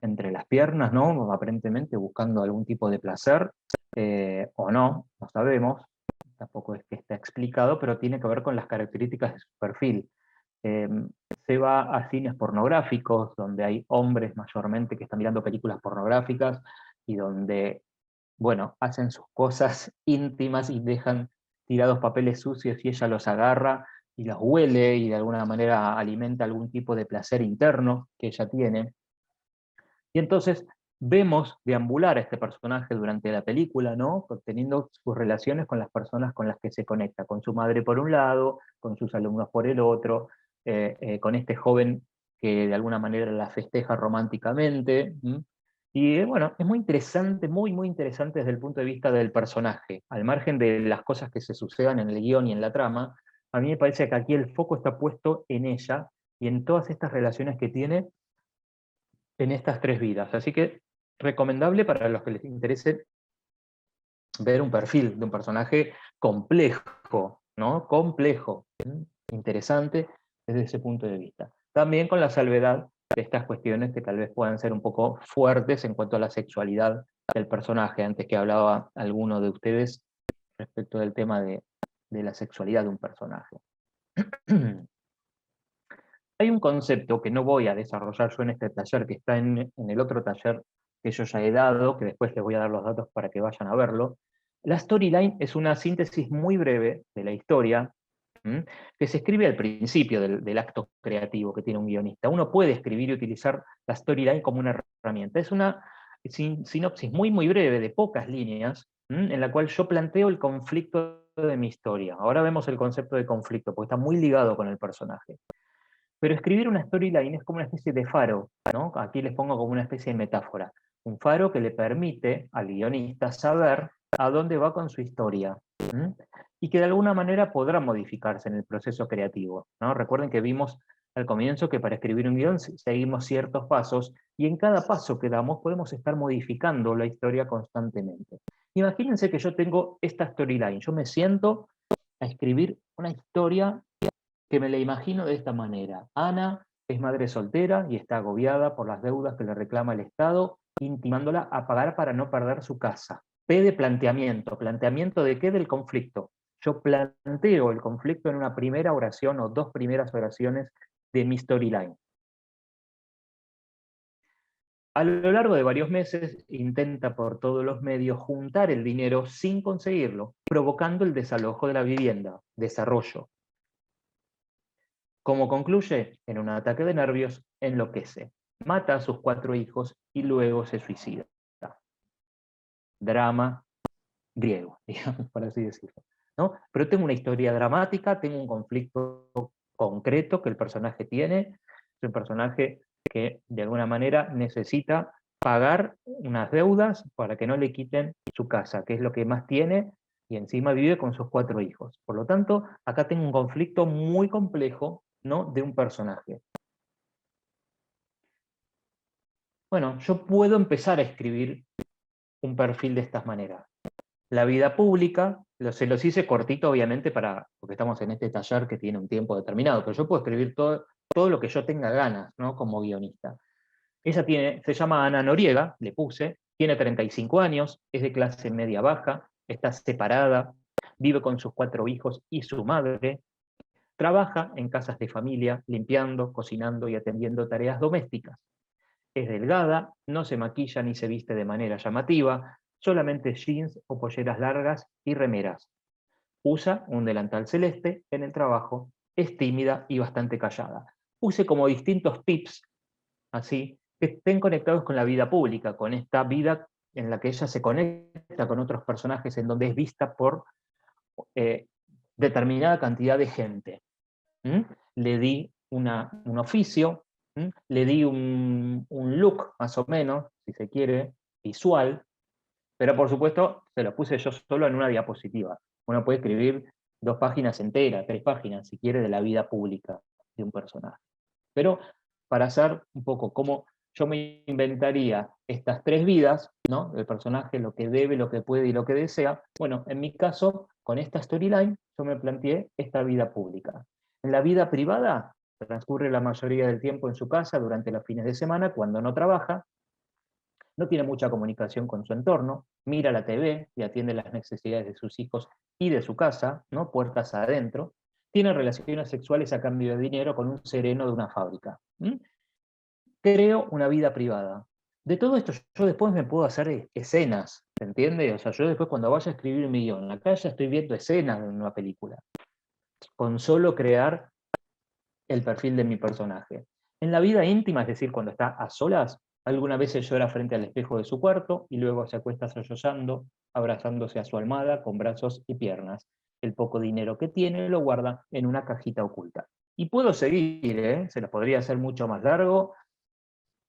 entre las piernas, ¿no? Aparentemente buscando algún tipo de placer, o no, no sabemos, tampoco es que está explicado, pero tiene que ver con las características de su perfil. Eh, Se va a cines pornográficos, donde hay hombres mayormente que están mirando películas pornográficas y donde, bueno, hacen sus cosas íntimas y dejan tirados papeles sucios y ella los agarra y los huele y de alguna manera alimenta algún tipo de placer interno que ella tiene. Y entonces vemos deambular a este personaje durante la película, ¿no? Teniendo sus relaciones con las personas con las que se conecta, con su madre por un lado, con sus alumnos por el otro, con este joven que de alguna manera la festeja románticamente. Y bueno, es muy interesante, muy interesante desde el punto de vista del personaje, al margen de las cosas que se sucedan en el guión y en la trama. A mí me parece que aquí el foco está puesto en ella y en todas estas relaciones que tiene en estas tres vidas. Así que recomendable para los que les interese ver un perfil de un personaje complejo, ¿no? Complejo, interesante desde ese punto de vista. También con la salvedad de estas cuestiones que tal vez puedan ser un poco fuertes en cuanto a la sexualidad del personaje, antes que hablaba alguno de ustedes respecto del tema de la sexualidad de un personaje. Hay un concepto que no voy a desarrollar yo en este taller, que está en el otro taller que yo ya he dado, que después les voy a dar los datos para que vayan a verlo. La storyline es una síntesis muy breve de la historia, que se escribe al principio del acto creativo que tiene un guionista. Uno puede escribir y utilizar la storyline como una herramienta. Es una sinopsis muy breve, de pocas líneas, en la cual yo planteo el conflicto de mi historia. Ahora vemos el concepto de conflicto, porque está muy ligado con el personaje. Pero escribir una storyline es como una especie de faro, ¿no? Aquí les pongo como una especie de metáfora. Un faro que le permite al guionista saber a dónde va con su historia, y que de alguna manera podrá modificarse en el proceso creativo, ¿no? Recuerden que vimos al comienzo que para escribir un guión seguimos ciertos pasos, y en cada paso que damos podemos estar modificando la historia constantemente. Imagínense que yo tengo esta storyline, yo me siento a escribir una historia que me la imagino de esta manera. Ana es madre soltera y está agobiada por las deudas que le reclama el Estado, intimándola a pagar para no perder su casa. P de planteamiento. ¿Planteamiento de qué? Del conflicto. Yo planteo el conflicto en una primera oración o dos primeras oraciones de mi storyline. A lo largo de varios meses intenta por todos los medios juntar el dinero sin conseguirlo, provocando el desalojo de la vivienda. Desarrollo. Como concluye, en un ataque de nervios, enloquece, mata a sus 4 hijos y luego se suicida. Drama griego, digamos, por así decirlo, ¿no? Pero tengo una historia dramática, tengo un conflicto concreto que el personaje tiene, es un personaje que de alguna manera necesita pagar unas deudas para que no le quiten su casa, que es lo que más tiene, y encima vive con sus 4 hijos. Por lo tanto, acá tengo un conflicto muy complejo, ¿no? De un personaje. Bueno, yo puedo empezar a escribir un perfil de estas maneras. La vida pública, se los hice cortito obviamente porque estamos en este taller que tiene un tiempo determinado, pero yo puedo escribir todo lo que yo tenga ganas, ¿no? Como guionista. Ella se llama Ana Noriega, le puse, tiene 35 años, es de clase media baja, está separada, vive con sus 4 hijos y su madre, trabaja en casas de familia, limpiando, cocinando y atendiendo tareas domésticas. Es delgada, no se maquilla ni se viste de manera llamativa, solamente jeans o polleras largas y remeras. Usa un delantal celeste en el trabajo, es tímida y bastante callada. Use como distintos tips, así, que estén conectados con la vida pública, con esta vida en la que ella se conecta con otros personajes, en donde es vista por determinada cantidad de gente. ¿Mm? Le di un oficio, ¿Mm? Le di un look, más o menos, si se quiere, visual, pero por supuesto se lo puse yo solo en una diapositiva. Uno puede escribir 2 páginas enteras, 3 páginas, si quiere, de la vida pública de un personaje. Pero para hacer un poco cómo yo me inventaría estas 3 vidas, ¿no? El personaje, lo que debe, lo que puede y lo que desea. Bueno, en mi caso, con esta storyline, yo me planteé esta vida pública. En la vida privada, transcurre la mayoría del tiempo en su casa durante los fines de semana, cuando no trabaja, no tiene mucha comunicación con su entorno, mira la TV y atiende las necesidades de sus hijos y de su casa, ¿no? Puertas adentro, tiene relaciones sexuales a cambio de dinero con un sereno de una fábrica. Creo una vida privada. De todo esto yo después me puedo hacer escenas, ¿se entiende? O sea, yo después cuando vaya a escribir mi guión, acá ya estoy viendo escenas de una película, con solo crear el perfil de mi personaje. En la vida íntima, es decir, cuando está a solas, alguna vez se llora frente al espejo de su cuarto y luego se acuesta sollozando, abrazándose a su almohada con brazos y piernas. El poco dinero que tiene lo guarda en una cajita oculta. Y puedo seguir, se lo podría hacer mucho más largo,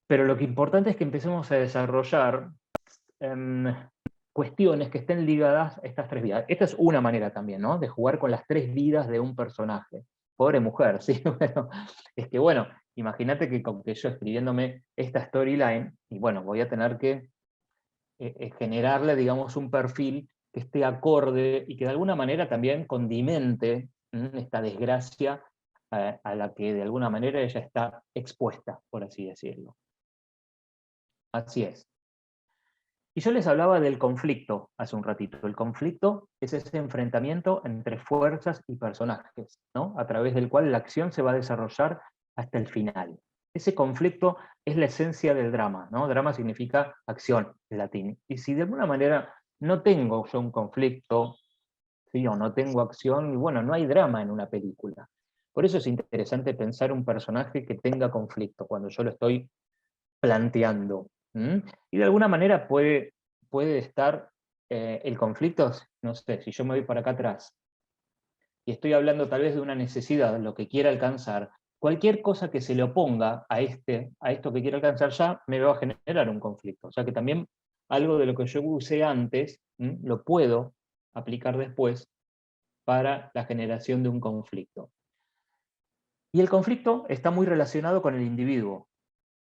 pero lo que importante es que empecemos a desarrollar cuestiones que estén ligadas a estas 3 vidas. Esta es una manera también, ¿no? De jugar con las 3 vidas de un personaje. Pobre mujer, ¿sí? Bueno, es que bueno, imagínate que con que yo escribiéndome esta storyline, y bueno, voy a tener que generarle, digamos, un perfil que esté acorde y que de alguna manera también condimente esta desgracia a la que de alguna manera ella está expuesta, por así decirlo. Así es. Y yo les hablaba del conflicto hace un ratito. El conflicto es ese enfrentamiento entre fuerzas y personajes, ¿no? A través del cual la acción se va a desarrollar hasta el final. Ese conflicto es la esencia del drama, ¿no? Drama significa acción en latín. Y si de alguna manera no tengo yo un conflicto, ¿sí? O no tengo acción, y bueno, no hay drama en una película. Por eso es interesante pensar un personaje que tenga conflicto cuando yo lo estoy planteando. Y de alguna manera puede estar el conflicto, no sé, si yo me voy para acá atrás y estoy hablando tal vez de una necesidad, lo que quiera alcanzar, cualquier cosa que se le oponga a esto que quiero alcanzar ya me va a generar un conflicto. O sea que también algo de lo que yo usé antes, lo puedo aplicar después para la generación de un conflicto. Y el conflicto está muy relacionado con el individuo,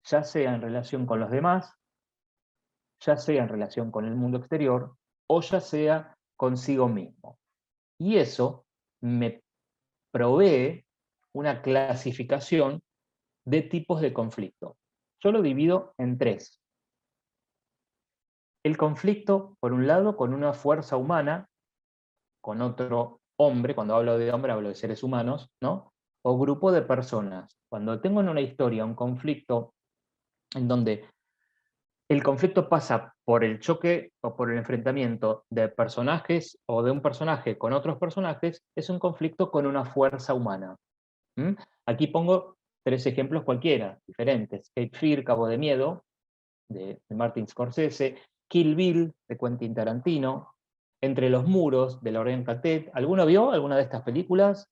ya sea en relación con los demás, ya sea en relación con el mundo exterior, o ya sea consigo mismo. Y eso me provee una clasificación de tipos de conflicto. Yo lo divido en 3. El conflicto, por un lado, con una fuerza humana, con otro hombre, cuando hablo de hombre hablo de seres humanos, ¿no? O grupo de personas. Cuando tengo en una historia un conflicto en donde el conflicto pasa por el choque o por el enfrentamiento de personajes o de un personaje con otros personajes, es un conflicto con una fuerza humana. Aquí pongo 3 ejemplos cualquiera, diferentes. Cape Fear, Cabo de Miedo, de Martin Scorsese, Kill Bill, de Quentin Tarantino, Entre los muros, de Lorraine Catet. ¿Alguno vio alguna de estas películas?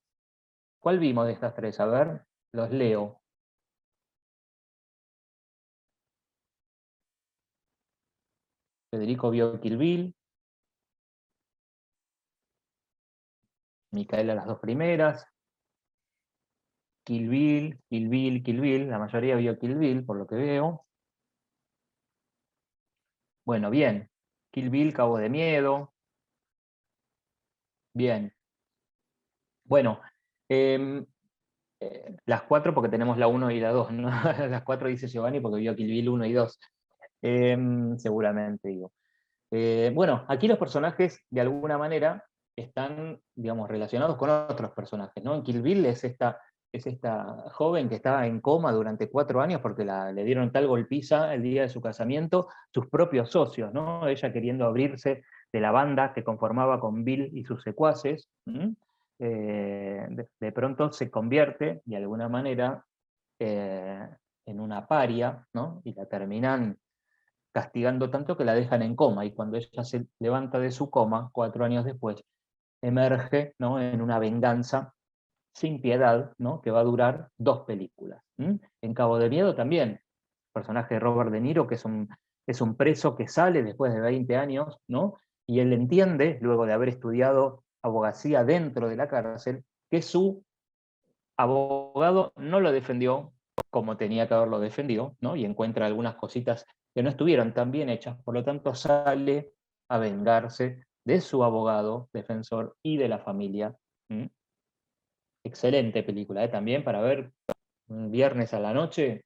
¿Cuál vimos de estas 3? A ver, los leo. Federico vio Kill Bill, Micaela las 2 primeras, Kill Bill, Kill Bill, Kill Bill, la mayoría vio Kill Bill, por lo que veo. Bueno, bien. Kill Bill, Cabo de Miedo. Bien. Bueno, las 4 porque tenemos la 1 y la 2, ¿no? Las 4 dice Giovanni porque vio Kill Bill 1 y 2. Seguramente, digo. Bueno, aquí los personajes, de alguna manera, están, digamos, relacionados con otros personajes, ¿no? En Kill Bill es esta joven que estaba en coma durante 4 años porque le dieron tal golpiza el día de su casamiento, sus propios socios, ¿no? Ella queriendo abrirse de la banda que conformaba con Bill y sus secuaces, de pronto se convierte, de alguna manera, en una paria, ¿no? Y la terminan castigando tanto que la dejan en coma, y cuando ella se levanta de su coma, 4 años después, emerge, ¿no? En una venganza sin piedad, ¿no? Que va a durar 2 películas. En Cabo de Miedo también, el personaje de Robert De Niro, que es un preso que sale después de 20 años, ¿no? Y él entiende, luego de haber estudiado abogacía dentro de la cárcel, que su abogado no lo defendió como tenía que haberlo defendido, ¿no? Y encuentra algunas cositas que no estuvieron tan bien hechas, por lo tanto sale a vengarse de su abogado defensor y de la familia. Excelente película, también para ver un viernes a la noche,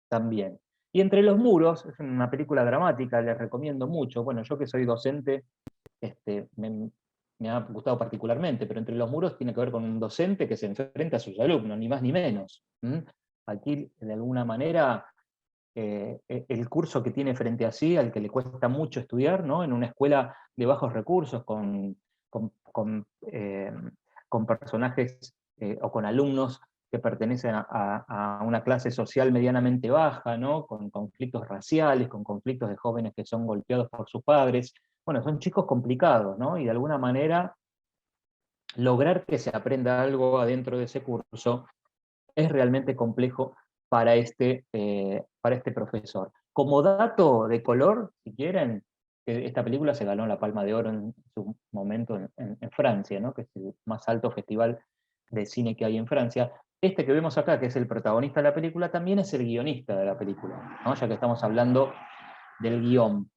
también. Y Entre los muros, es una película dramática, les recomiendo mucho. Bueno, yo que soy docente, me ha gustado particularmente, pero Entre los muros tiene que ver con un docente que se enfrenta a sus alumnos, ni más ni menos. Aquí, de alguna manera, el curso que tiene frente a sí, al que le cuesta mucho estudiar, ¿no? En una escuela de bajos recursos, con, con, eh, con personajes o con alumnos que pertenecen a una clase social medianamente baja, ¿no? Con conflictos raciales, con conflictos de jóvenes que son golpeados por sus padres. Bueno, son chicos complicados, ¿no? Y de alguna manera lograr que se aprenda algo adentro de ese curso es realmente complejo para este profesor. Como dato de color, si quieren, esta película se ganó la Palma de Oro en su momento en Francia, ¿no? Que es el más alto festival de cine que hay en Francia. Este que vemos acá, que es el protagonista de la película, también es el guionista de la película, ¿no? Ya que estamos hablando del guión.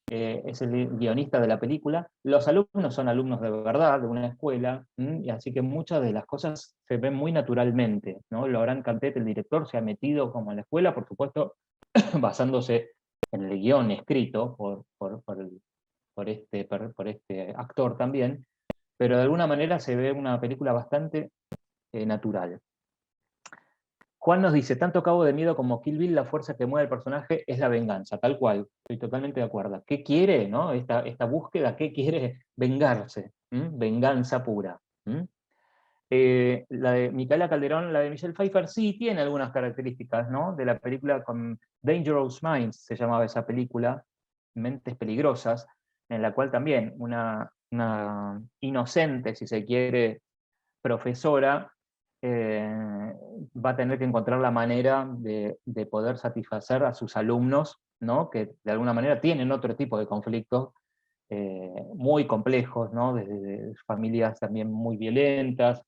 Es el guionista de la película. Los alumnos son alumnos de verdad, de una escuela, y así que muchas de las cosas se ven muy naturalmente, ¿no? Laurent Cantet, el director, se ha metido como en la escuela, por supuesto, basándose en el guión escrito por este actor también, pero de alguna manera se ve una película bastante natural. Juan nos dice, tanto Cabo de Miedo como Kill Bill, la fuerza que mueve el personaje es la venganza, tal cual, estoy totalmente de acuerdo. ¿Qué quiere, no? Esta búsqueda, ¿qué quiere? Vengarse, venganza pura. La de Micaela Calderón, la de Michelle Pfeiffer, sí tiene algunas características, ¿no? De la película con Dangerous Minds, se llamaba esa película, Mentes Peligrosas, en la cual también una inocente, si se quiere, profesora, va a tener que encontrar la manera de poder satisfacer a sus alumnos, ¿no? Que de alguna manera tienen otro tipo de conflictos muy complejos, ¿no? Desde familias también muy violentas,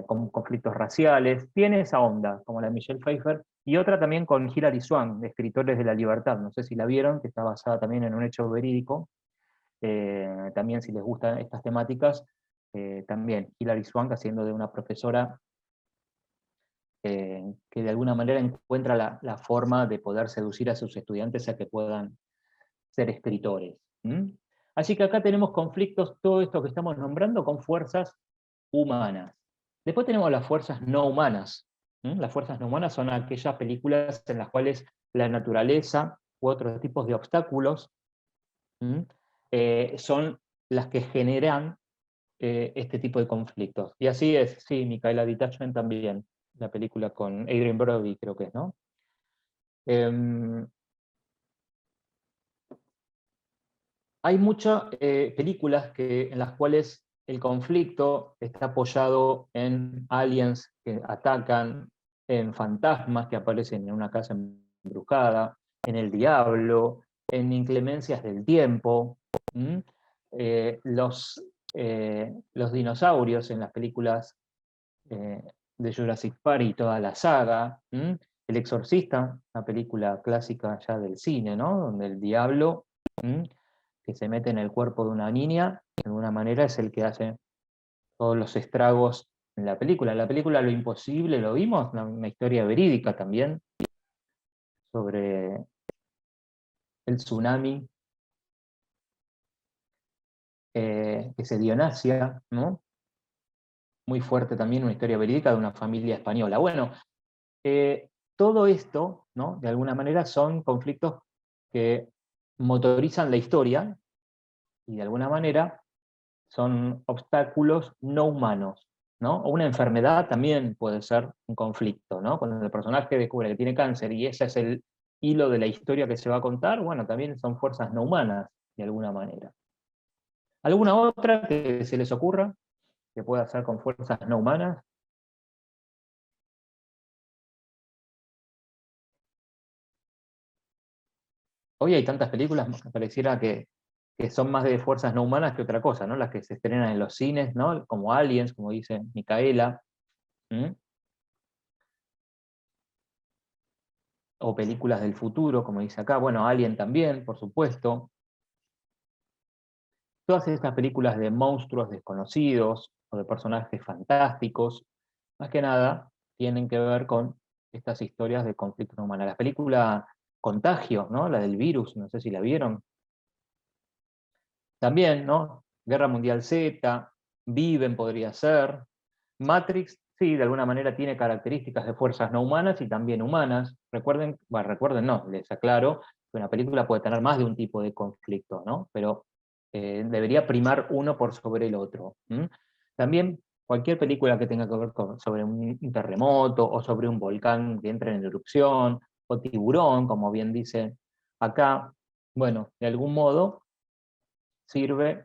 con conflictos raciales. Tiene esa onda, como la de Michelle Pfeiffer, y otra también con Hilary Swank, de Escritores de la Libertad, no sé si la vieron, que está basada también en un hecho verídico. También, si les gustan estas temáticas, también Hilary Swank haciendo de una profesora que de alguna manera encuentra la forma de poder seducir a sus estudiantes a que puedan ser escritores. Así que acá tenemos conflictos, todo esto que estamos nombrando, con fuerzas humanas. Después tenemos las fuerzas no humanas. Las fuerzas no humanas son aquellas películas en las cuales la naturaleza u otros tipos de obstáculos son las que generan este tipo de conflictos. Y así es, sí, Micaela Detachment también, la película con Adrien Brody, creo que es, ¿no? Hay muchas películas en las cuales el conflicto está apoyado en aliens que atacan, en fantasmas que aparecen en una casa embrujada, en el diablo, en inclemencias del tiempo. Eh, los, los dinosaurios en las películas eh, de Jurassic Park y toda la saga. El Exorcista, una película clásica ya del cine, ¿no? Donde el diablo que se mete en el cuerpo de una niña, de alguna manera es el que hace todos los estragos en la película. En la película Lo Imposible lo vimos, una historia verídica también, sobre el tsunami que se dio en Asia, ¿no? Muy fuerte también, una historia verídica de una familia española. Bueno, todo esto, ¿no? De alguna manera son conflictos que motorizan la historia y de alguna manera son obstáculos no humanos, ¿no? O una enfermedad también puede ser un conflicto, ¿no? Cuando el personaje descubre que tiene cáncer y ese es el hilo de la historia que se va a contar, bueno, también son fuerzas no humanas, de alguna manera. ¿Alguna otra que se les ocurra que pueda hacer con fuerzas no humanas? Hoy hay tantas películas, me pareciera que son más de fuerzas no humanas que otra cosa, ¿no? Las que se estrenan en los cines, ¿no? Como Aliens, como dice Micaela, ¿m? O películas del futuro, como dice acá, bueno, Alien también, por supuesto. Todas estas películas de monstruos desconocidos o de personajes fantásticos, más que nada, tienen que ver con estas historias de conflictos no humanos. La película Contagio, ¿no? La del virus, no sé si la vieron. También, ¿no? Guerra Mundial Z, Viven podría ser. Matrix, sí, de alguna manera tiene características de fuerzas no humanas y también humanas. Recuerden, bueno, recuerden, no, les aclaro, que una película puede tener más de un tipo de conflicto, ¿no? Pero debería primar uno por sobre el otro. ¿M? También cualquier película que tenga que ver sobre un terremoto o sobre un volcán que entre en erupción, o tiburón, como bien dice acá, bueno, de algún modo sirve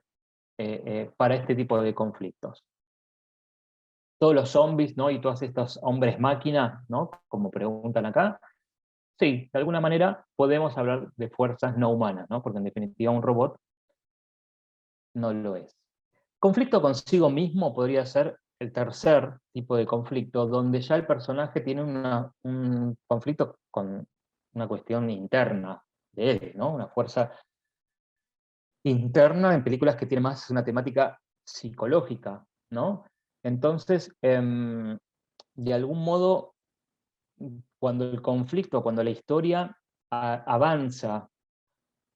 para este tipo de conflictos. Todos los zombies, ¿no? Y todos estos hombres máquina, ¿no? Como preguntan acá, sí, de alguna manera podemos hablar de fuerzas no humanas, ¿no? Porque en definitiva un robot no lo es. Conflicto consigo mismo podría ser el tercer tipo de conflicto, donde ya el personaje tiene un conflicto con una cuestión interna de él, ¿no? Una fuerza interna en películas que tiene más una temática psicológica, ¿no? Entonces, de algún modo, cuando el conflicto, cuando la historia avanza,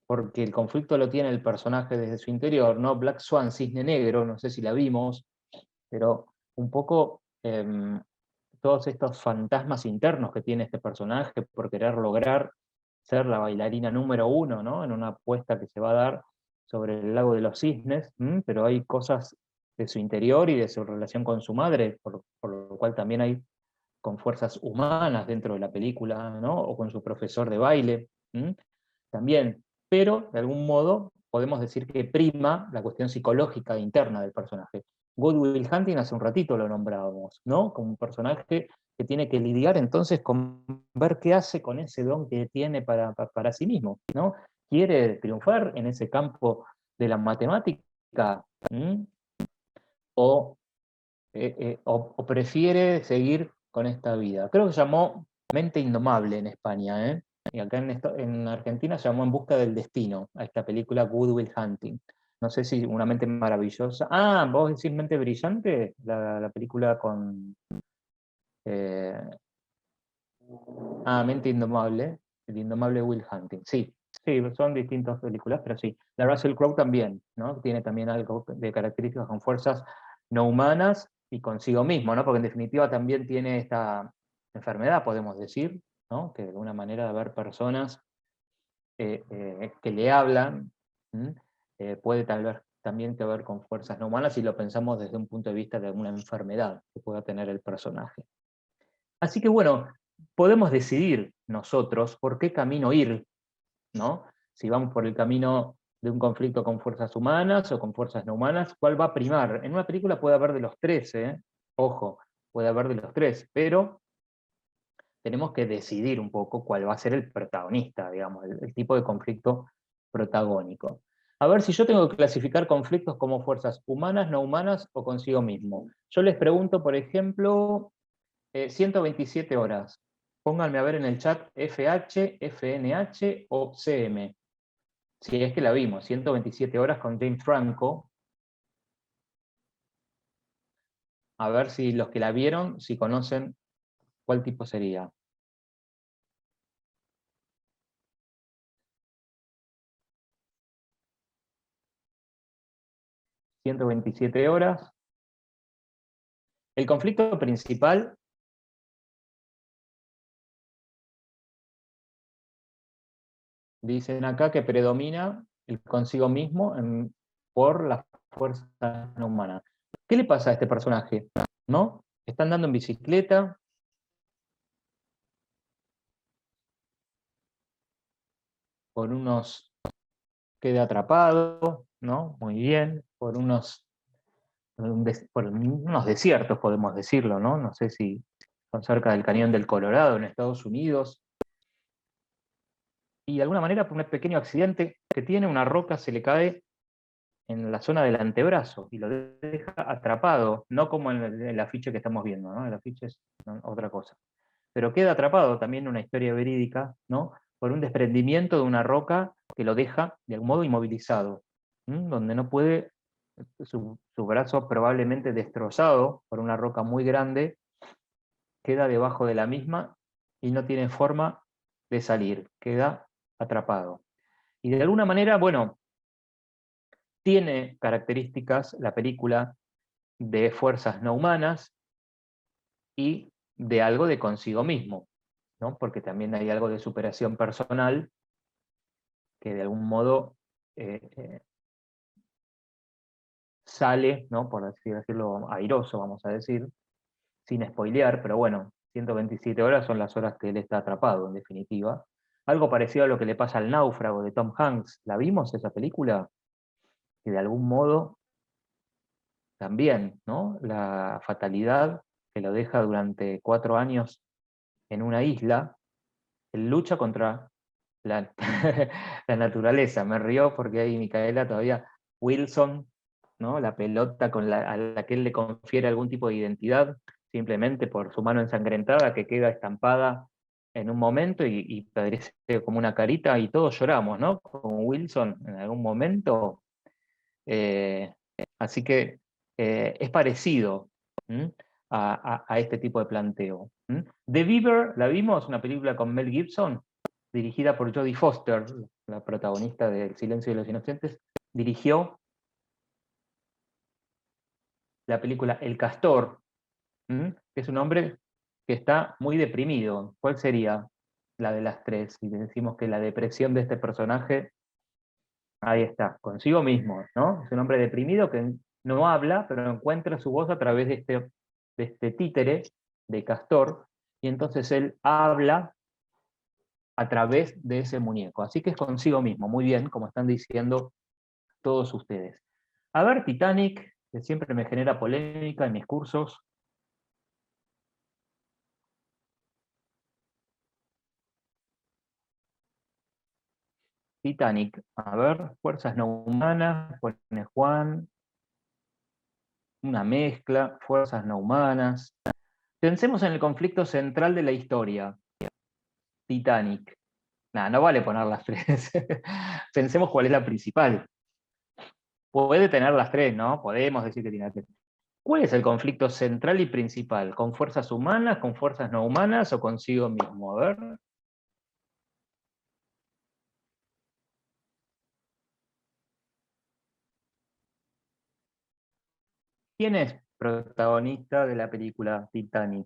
porque el conflicto lo tiene el personaje desde su interior, ¿no? Black Swan, Cisne Negro, no sé si la vimos, pero un poco todos estos fantasmas internos que tiene este personaje por querer lograr ser la bailarina número uno, ¿no? En una apuesta que se va a dar sobre el lago de los cisnes, pero hay cosas de su interior y de su relación con su madre, por lo cual también hay con fuerzas humanas dentro de la película, ¿no? O con su profesor de baile, también. Pero, de algún modo, podemos decir que prima la cuestión psicológica interna del personaje. Good Will Hunting hace un ratito lo nombrábamos, ¿no? Como un personaje que tiene que lidiar entonces con ver qué hace con ese don que tiene para sí mismo, ¿no? ¿Quiere triunfar en ese campo de la matemática? ¿Mm? ¿O o prefiere seguir con esta vida? Creo que se llamó Mente Indomable en España, ¿eh? Y acá en Argentina se llamó En Busca del Destino, a esta película Good Will Hunting. No sé si Una mente maravillosa. Ah, vos decís Mente Brillante, la película con... eh, Mente Indomable, el indomable Will Hunting. Sí, sí, son distintas películas, pero sí. La Russell Crowe también, ¿no? Tiene también algo de características con fuerzas no humanas y consigo mismo, ¿no? Porque en definitiva también tiene esta enfermedad, podemos decir, ¿no? Que de alguna manera de ver personas que le hablan, puede tal vez también que ver con fuerzas no humanas si lo pensamos desde un punto de vista de alguna enfermedad que pueda tener el personaje. Así que bueno, podemos decidir nosotros por qué camino ir, ¿no? Si vamos por el camino de un conflicto con fuerzas humanas o con fuerzas no humanas, ¿cuál va a primar? En una película puede haber de los tres, ¿eh? Ojo, puede haber de los tres, pero tenemos que decidir un poco cuál va a ser el protagonista, digamos, el tipo de conflicto protagónico. A ver si yo tengo que clasificar conflictos como fuerzas humanas, no humanas o consigo mismo. Yo les pregunto, por ejemplo, 127 horas. Pónganme a ver en el chat FH, FNH o CM. Si es que la vimos, 127 horas con James Franco. A ver si los que la vieron, si conocen cuál tipo sería. 127 horas. El conflicto principal dicen acá que predomina el consigo mismo por las fuerzas no humanas. ¿Qué le pasa a este personaje? ¿No? Está andando en bicicleta. Queda atrapado, ¿no? Muy bien, por unos desiertos, podemos decirlo, ¿no? No sé si son cerca del Cañón del Colorado, en Estados Unidos. Y de alguna manera, por un pequeño accidente que tiene, una roca se le cae en la zona del antebrazo y lo deja atrapado, no como en el afiche que estamos viendo, ¿no? El afiche es otra cosa. Pero queda atrapado también en una historia verídica, ¿no? Por un desprendimiento de una roca que lo deja de algún modo inmovilizado, donde no puede, su brazo probablemente destrozado por una roca muy grande, queda debajo de la misma y no tiene forma de salir, queda atrapado. Y de alguna manera, bueno, tiene características la película de fuerzas no humanas y de algo de consigo mismo, ¿no? Porque también hay algo de superación personal que de algún modo sale, ¿no? Por así decirlo, airoso, vamos a decir, sin spoilear, pero bueno, 127 horas son las horas que él está atrapado, en definitiva. Algo parecido a lo que le pasa al náufrago de Tom Hanks. ¿La vimos esa película? Que de algún modo también, ¿no? La fatalidad que lo deja durante 4 años en una isla, él lucha contra la, la naturaleza. Me río porque ahí Micaela todavía, Wilson, ¿no? La pelota a la que él le confiere algún tipo de identidad, simplemente por su mano ensangrentada que queda estampada en un momento y parece como una carita y todos lloramos, ¿no? Con Wilson en algún momento. Eh, Así que es parecido, ¿m? A este tipo de planteo. ¿M? The Beaver, ¿la vimos? Una película con Mel Gibson, dirigida por Jodie Foster, la protagonista de El silencio de los inocentes, dirigió la película El Castor, que es un hombre que está muy deprimido. ¿Cuál sería la de las tres? Si decimos que la depresión de este personaje, ahí está, consigo mismo, ¿no? Es un hombre deprimido que no habla, pero encuentra su voz a través de este títere de Castor, y entonces él habla a través de ese muñeco. Así que es consigo mismo, muy bien, como están diciendo todos ustedes. A ver, Titanic, que siempre me genera polémica en mis cursos. Titanic, a ver, fuerzas no humanas, pone Juan, una mezcla, fuerzas no humanas. Pensemos en el conflicto central de la historia, Titanic. Nah, no vale poner las tres. Pensemos cuál es la principal. Puede tener las tres, ¿no? Podemos decir que tiene las tres. ¿Cuál es el conflicto central y principal? ¿Con fuerzas humanas, con fuerzas no humanas o consigo mismo? A ver. ¿Quién es protagonista de la película Titanic?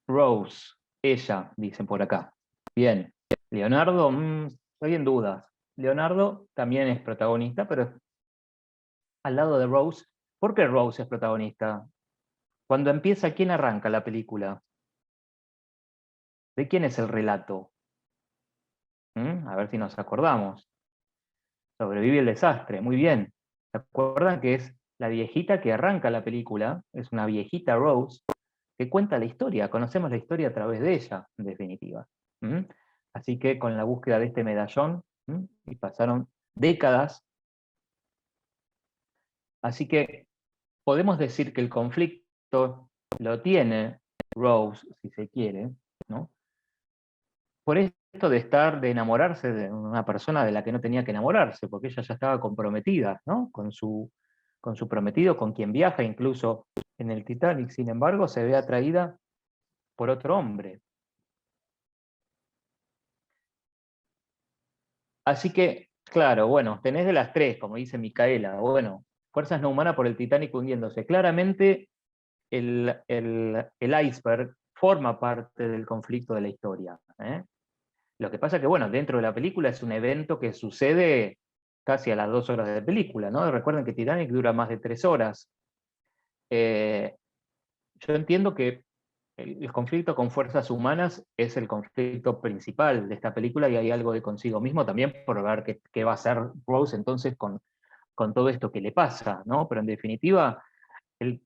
Rose, ella, dicen por acá. Bien. Leonardo, estoy en dudas. Leonardo también es protagonista, pero al lado de Rose. ¿Por qué Rose es protagonista? Cuando empieza, ¿quién arranca la película? ¿De quién es el relato? A ver si nos acordamos. Sobrevive el desastre, muy bien. ¿Se acuerdan que es la viejita que arranca la película? Es una viejita Rose que cuenta la historia, conocemos la historia a través de ella, en definitiva. Así que con la búsqueda de este medallón, y pasaron décadas, así que podemos decir que el conflicto lo tiene Rose, si se quiere, ¿no? Por esto de enamorarse de una persona de la que no tenía que enamorarse, porque ella ya estaba comprometida, ¿no? Con su prometido, con quien viaja, incluso en el Titanic, sin embargo, se ve atraída por otro hombre. Así que Claro, bueno, tenés de las tres, como dice Micaela. Bueno, fuerzas no humanas por el Titanic hundiéndose. Claramente el iceberg forma parte del conflicto de la historia. ¿Eh? Lo que pasa que, bueno, dentro de la película es un evento que sucede casi a las 2 horas de película, ¿no? Recuerden que Titanic dura más de 3 horas. Eh, yo entiendo que el conflicto con fuerzas humanas es el conflicto principal de esta película y hay algo de consigo mismo también por ver qué va a hacer Rose entonces con todo esto que le pasa, ¿no? Pero en definitiva,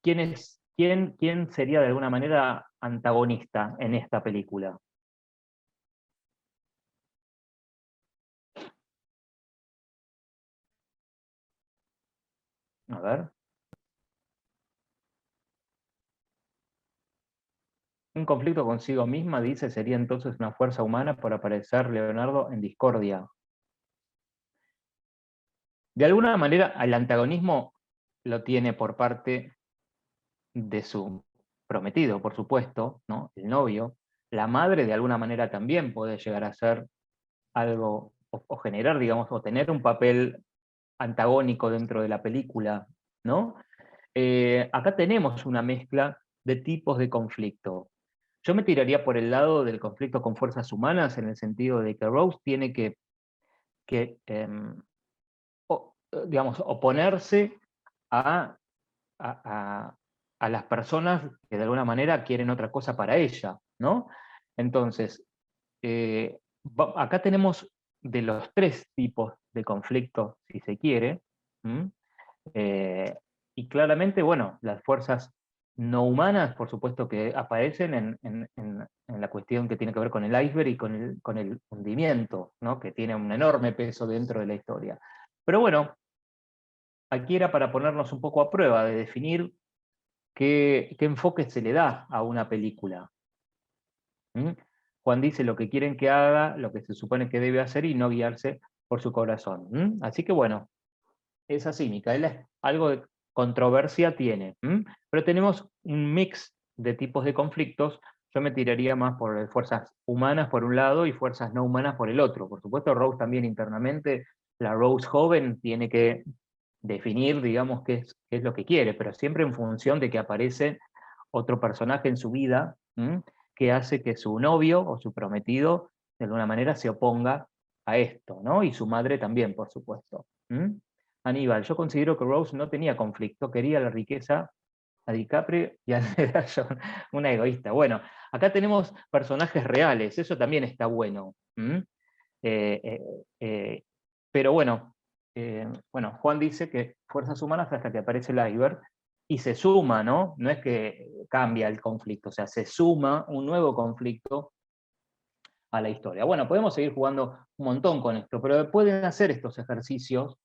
quién sería de alguna manera antagonista en esta película? A ver. Un conflicto consigo misma, dice, sería entonces una fuerza humana por aparecer Leonardo en discordia. De alguna manera, el antagonismo lo tiene por parte de su prometido, por supuesto, ¿no? El novio. La madre, de alguna manera, también puede llegar a ser algo, o generar, digamos, o tener un papel antagónico dentro de la película, ¿no? Acá tenemos una mezcla de tipos de conflicto. Yo me tiraría por el lado del conflicto con fuerzas humanas, en el sentido de que Rose tiene que digamos, oponerse a, a- a- a las personas que de alguna manera quieren otra cosa para ella, ¿no? Entonces, acá tenemos de los tres tipos de conflicto, si se quiere, ¿m? Eh, y claramente, bueno, las fuerzas no humanas, por supuesto que aparecen en la cuestión que tiene que ver con el iceberg y con el hundimiento, ¿no? Que tiene un enorme peso dentro de la historia. Pero bueno, aquí era para ponernos un poco a prueba de definir qué enfoque se le da a una película. ¿Mm? Juan dice lo que quieren que haga, lo que se supone que debe hacer y no guiarse por su corazón. ¿Mm? Así que bueno, es así, Micaela, algo de controversia tiene. Pero tenemos un mix de tipos de conflictos. Yo me tiraría más por fuerzas humanas por un lado y fuerzas no humanas por el otro. Por supuesto, Rose también internamente, la Rose joven tiene que definir, digamos, qué es lo que quiere, pero siempre en función de que aparece otro personaje en su vida, que hace que su novio o su prometido de alguna manera se oponga a esto, ¿no? Y su madre también, por supuesto. Aníbal, yo considero que Rose no tenía conflicto, quería la riqueza a DiCaprio y a John, una egoísta. Bueno, acá tenemos personajes reales, eso también está bueno. Eh, eh, eh, pero bueno, Juan dice que fuerzas humanas hasta que aparece el iceberg y se suma, ¿no? No es que cambia el conflicto, o sea, se suma un nuevo conflicto a la historia. Bueno, podemos seguir jugando un montón con esto, pero pueden hacer estos ejercicios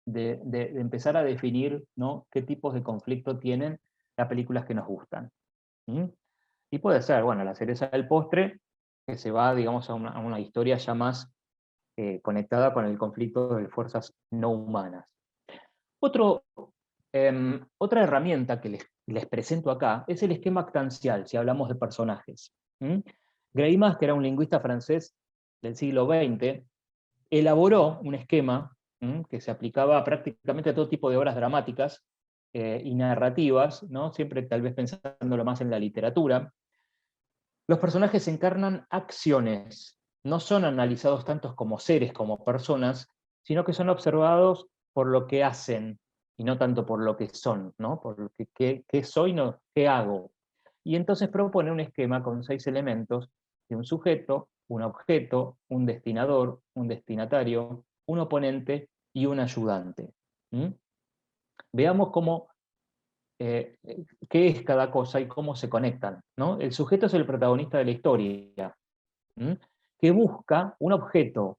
de empezar a definir, ¿no? Qué tipos de conflicto tienen las películas que nos gustan. ¿M? Y puede ser, bueno, la cereza del postre, que se va, digamos, a una historia ya más conectada con el conflicto de fuerzas no humanas. Otro, otra herramienta que les presento acá es el esquema actancial, si hablamos de personajes. Greimas, que era un lingüista francés del siglo XX, elaboró un esquema que se aplicaba prácticamente a todo tipo de obras dramáticas y narrativas, ¿no? Siempre tal vez pensándolo más en la literatura. Los personajes encarnan acciones, no son analizados tantos como seres, como personas, sino que son observados por lo que hacen y no tanto por lo que son, ¿no? Por lo que qué soy, no, qué hago. Y entonces propone un esquema con 6 elementos de un sujeto, un objeto, un destinador, un destinatario, un oponente y un ayudante. ¿Mm? Veamos eh, qué es cada cosa y cómo se conectan, ¿no? El sujeto es el protagonista de la historia, que busca un objeto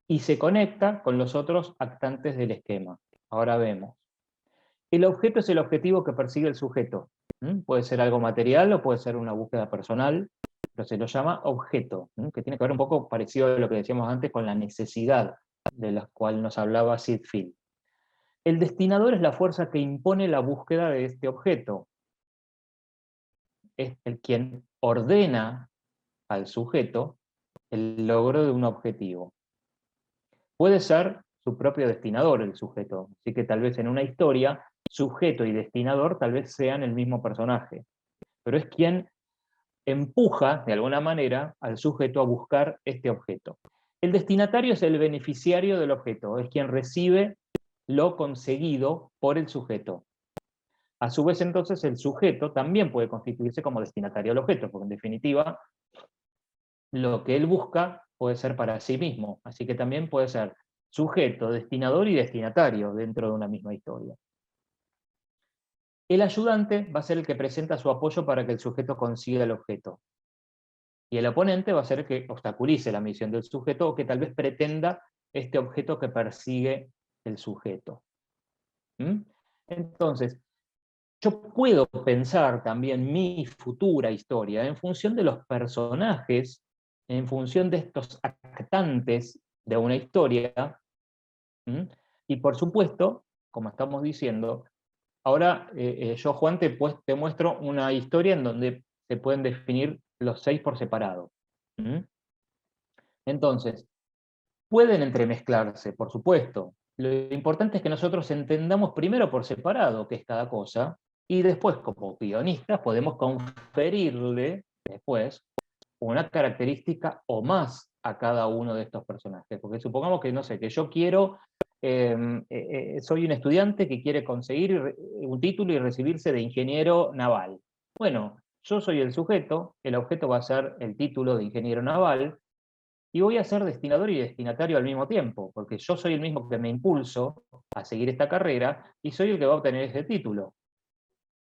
y se conecta con los otros actantes del esquema. Ahora vemos. El objeto es el objetivo que persigue el sujeto. Puede ser algo material o puede ser una búsqueda personal, pero se lo llama objeto, que tiene que ver un poco parecido a lo que decíamos antes con la necesidad de la cual nos hablaba Sid Field. El destinador es la fuerza que impone la búsqueda de este objeto. Es el quien ordena al sujeto el logro de un objetivo. Puede ser su propio destinador el sujeto, así que tal vez en una historia, sujeto y destinador tal vez sean el mismo personaje, pero es quien empuja, de alguna manera, al sujeto a buscar este objeto. El destinatario es el beneficiario del objeto, es quien recibe lo conseguido por el sujeto. A su vez, entonces, el sujeto también puede constituirse como destinatario del objeto, porque en definitiva, lo que él busca puede ser para sí mismo, así que también puede ser sujeto, destinador y destinatario dentro de una misma historia. El ayudante va a ser el que presenta su apoyo para que el sujeto consiga el objeto. Y el oponente va a ser el que obstaculice la misión del sujeto o que tal vez pretenda este objeto que persigue el sujeto. ¿Mm? Entonces, yo puedo pensar también mi futura historia en función de los personajes, en función de estos actantes de una historia, ¿Mm? Y por supuesto, como estamos diciendo, ahora yo, Juan, te muestro una historia en donde se pueden definir los 6 por separado. ¿Mm? Entonces, pueden entremezclarse, por supuesto. Lo importante es que nosotros entendamos primero por separado qué es cada cosa, y después, como guionistas, podemos conferirle después una característica o más a cada uno de estos personajes. Porque supongamos que, no sé, que yo quiero, soy un estudiante que quiere conseguir un título y recibirse de ingeniero naval. Bueno, yo soy el sujeto, el objeto va a ser el título de ingeniero naval, y voy a ser destinador y destinatario al mismo tiempo, porque yo soy el mismo que me impulso a seguir esta carrera y soy el que va a obtener ese título.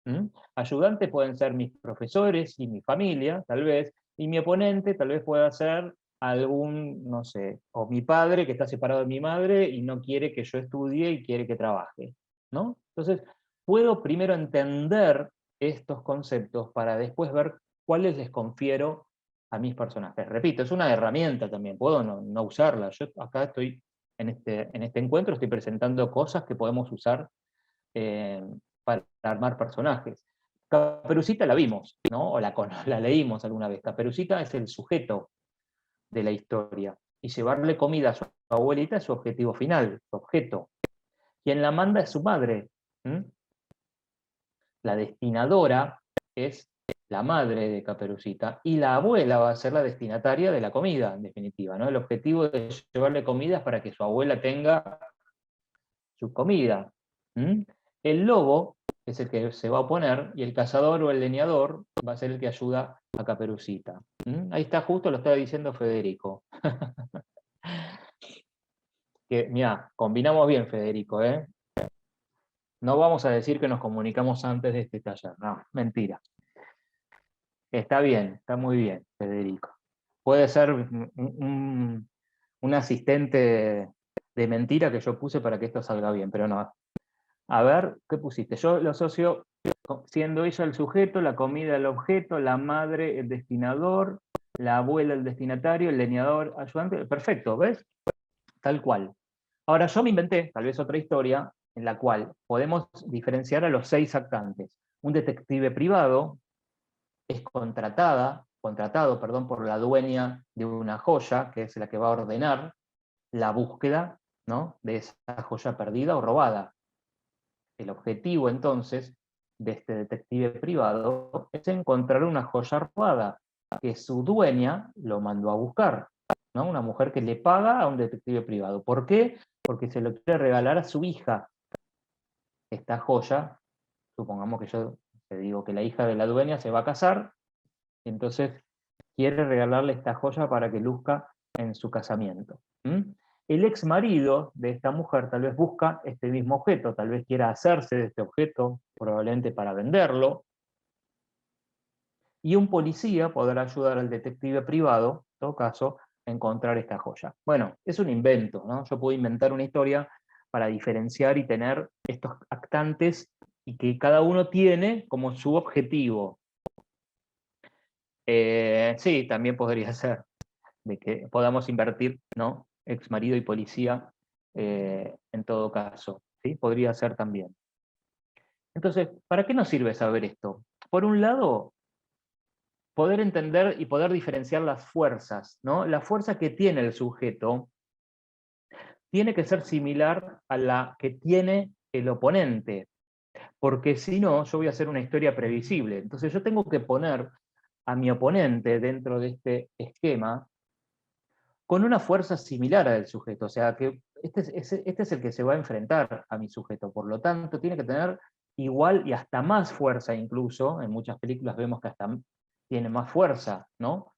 ¿Mm? Ayudantes pueden ser mis profesores y mi familia, tal vez, y mi oponente tal vez pueda ser algún, no sé, o mi padre que está separado de mi madre y no quiere que yo estudie y quiere que trabaje, ¿no? Entonces, puedo primero entender estos conceptos para después ver cuáles les confiero a mis personajes. Repito, es una herramienta también, puedo no usarla. Yo acá estoy, en este encuentro, estoy presentando cosas que podemos usar eh, para armar personajes. Caperucita la vimos, ¿no? O la leímos alguna vez. Caperucita es el sujeto de la historia. Y llevarle comida a su abuelita es su objetivo final, su objeto. Quien la manda es su madre. ¿Mm? La destinadora es la madre de Caperucita, y la abuela va a ser la destinataria de la comida, en definitiva, ¿no? El objetivo de llevarle comida es para que su abuela tenga su comida. ¿Mm? El lobo es el que se va a oponer, y el cazador o el leñador va a ser el que ayuda a Caperucita. ¿Mm? Ahí está, justo lo estaba diciendo Federico. Que, mirá, combinamos bien, Federico, ¿eh? No vamos a decir que nos comunicamos antes de este taller, no, mentira. Está bien, está muy bien, Federico. Puede ser un asistente de mentira que yo puse para que esto salga bien, pero no. A ver, ¿qué pusiste? Yo lo asocio siendo ella el sujeto, la comida el objeto, la madre el destinador, la abuela el destinatario, el leñador ayudante. Perfecto, ¿ves? Tal cual. Ahora yo me inventé tal vez otra historia en la cual podemos diferenciar a los 6 actantes. Un detective privado es contratado, perdón, por la dueña de una joya, que es la que va a ordenar la búsqueda, ¿no?, de esa joya perdida o robada. El objetivo entonces de este detective privado es encontrar una joya robada que su dueña lo mandó a buscar, ¿no? Una mujer que le paga a un detective privado. ¿Por qué? Porque se lo quiere regalar a su hija. Esta joya, supongamos que yo te digo que la hija de la dueña se va a casar, entonces quiere regalarle esta joya para que luzca en su casamiento. ¿Mm? El ex marido de esta mujer tal vez busca este mismo objeto, tal vez quiera hacerse de este objeto, probablemente para venderlo, y un policía podrá ayudar al detective privado, en todo caso, a encontrar esta joya. Bueno, es un invento, ¿no? Yo puedo inventar una historia para diferenciar y tener estos actantes y que cada uno tiene como su objetivo. Sí, también podría ser de que podamos invertir, ¿no?, ex marido y policía, en todo caso, ¿sí? Podría ser también. Entonces, ¿para qué nos sirve saber esto? Por un lado, poder entender y poder diferenciar las fuerzas, ¿no? La fuerza que tiene el sujeto tiene que ser similar a la que tiene el oponente, porque si no, yo voy a hacer una historia previsible. Entonces yo tengo que poner a mi oponente dentro de este esquema con una fuerza similar a del sujeto, o sea, que este es el que se va a enfrentar a mi sujeto, por lo tanto tiene que tener igual y hasta más fuerza incluso, en muchas películas vemos que hasta tiene más fuerza, ¿no?,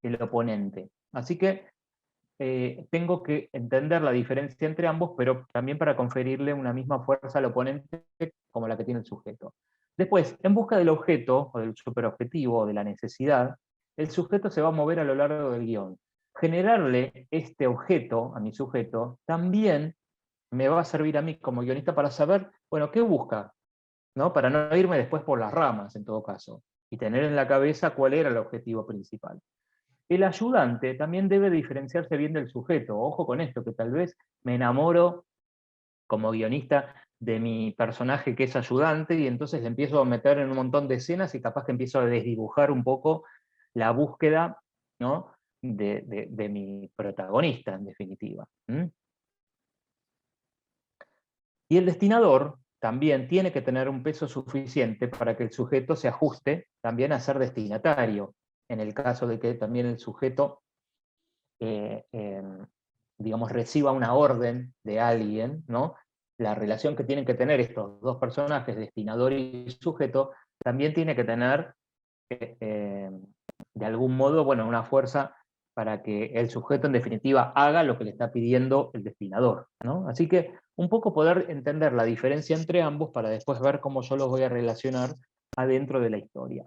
el oponente. Así que tengo que entender la diferencia entre ambos, pero también para conferirle una misma fuerza al oponente como la que tiene el sujeto. Después, en busca del objeto, o del superobjetivo, o de la necesidad, el sujeto se va a mover a lo largo del guión. Generarle este objeto a mi sujeto también me va a servir a mí como guionista para saber, bueno, qué busca, ¿no? Para no irme después por las ramas, en todo caso, y tener en la cabeza cuál era el objetivo principal. El ayudante también debe diferenciarse bien del sujeto. Ojo con esto, que tal vez me enamoro como guionista de mi personaje que es ayudante y entonces le empiezo a meter en un montón de escenas y capaz que empiezo a desdibujar un poco la búsqueda, ¿no?, de mi protagonista, en definitiva. Y el destinador también tiene que tener un peso suficiente para que el sujeto se ajuste también a ser destinatario, en el caso de que también el sujeto eh, eh, digamos, reciba una orden de alguien, ¿no? La relación que tienen que tener estos dos personajes, destinador y sujeto, también tiene que tener, de algún modo, bueno, una fuerza para que el sujeto en definitiva haga lo que le está pidiendo el destinador, ¿no? Así que un poco poder entender la diferencia entre ambos para después ver cómo yo los voy a relacionar adentro de la historia.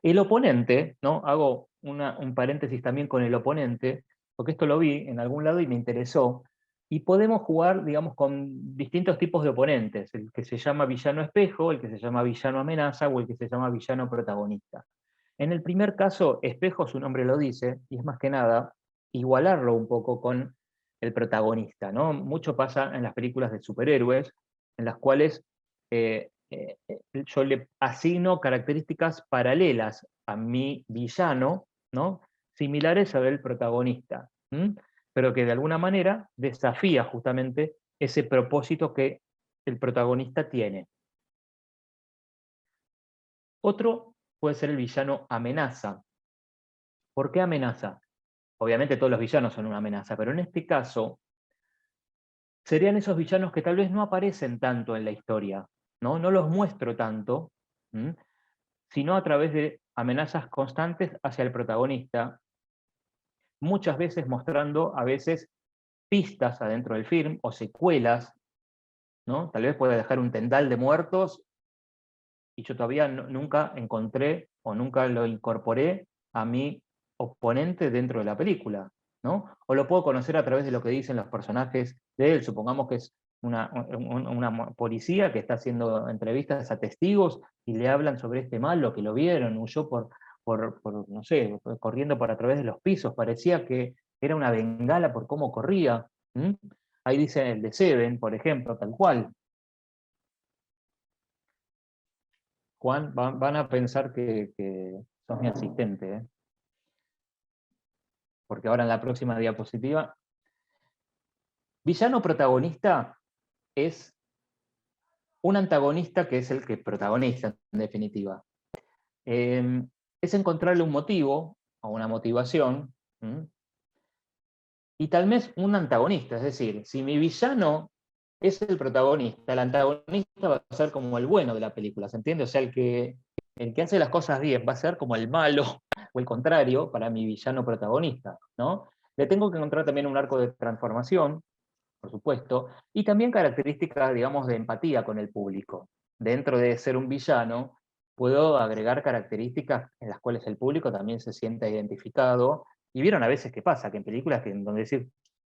El oponente, ¿no? Hago un paréntesis también con el oponente, porque esto lo vi en algún lado y me interesó, y podemos jugar, digamos, con distintos tipos de oponentes, el que se llama villano espejo, el que se llama villano amenaza o el que se llama villano protagonista. En el primer caso, espejo, su nombre lo dice, y es más que nada igualarlo un poco con el protagonista, ¿no? Mucho pasa en las películas de superhéroes, en las cuales yo le asigno características paralelas a mi villano, ¿no?, similares a del protagonista, pero que de alguna manera desafía justamente ese propósito que el protagonista tiene. Otro puede ser el villano amenaza. ¿Por qué amenaza? Obviamente todos los villanos son una amenaza, pero en este caso serían esos villanos que tal vez no aparecen tanto en la historia, ¿no? No los muestro tanto, sino a través de amenazas constantes hacia el protagonista, muchas veces mostrando a veces pistas adentro del film o secuelas, ¿no? Tal vez pueda dejar un tendal de muertos y yo todavía nunca encontré o nunca lo incorporé a mi oponente dentro de la película, ¿no? O lo puedo conocer a través de lo que dicen los personajes de él. Supongamos que es una policía que está haciendo entrevistas a testigos y le hablan sobre este mal, lo que lo vieron, huyó no sé, corriendo por a través de los pisos, parecía que era una bengala por cómo corría. Ahí dice el de Seven, por ejemplo, tal cual. Juan, van a pensar que sos mi asistente, porque ahora en la próxima diapositiva, villano protagonista es un antagonista que es el que protagoniza, en definitiva. Es encontrarle un motivo o una motivación, y tal vez un antagonista, es decir, si mi villano es el protagonista, el antagonista va a ser como el bueno de la película, ¿se entiende? O sea, el que hace las cosas bien va a ser como el malo, o el contrario, para mi villano protagonista, ¿no? Le tengo que encontrar también un arco de transformación, por supuesto, y también características, digamos, de empatía con el público. Dentro de ser un villano, puedo agregar características en las cuales el público también se sienta identificado, y vieron a veces qué pasa, que en películas que donde decir,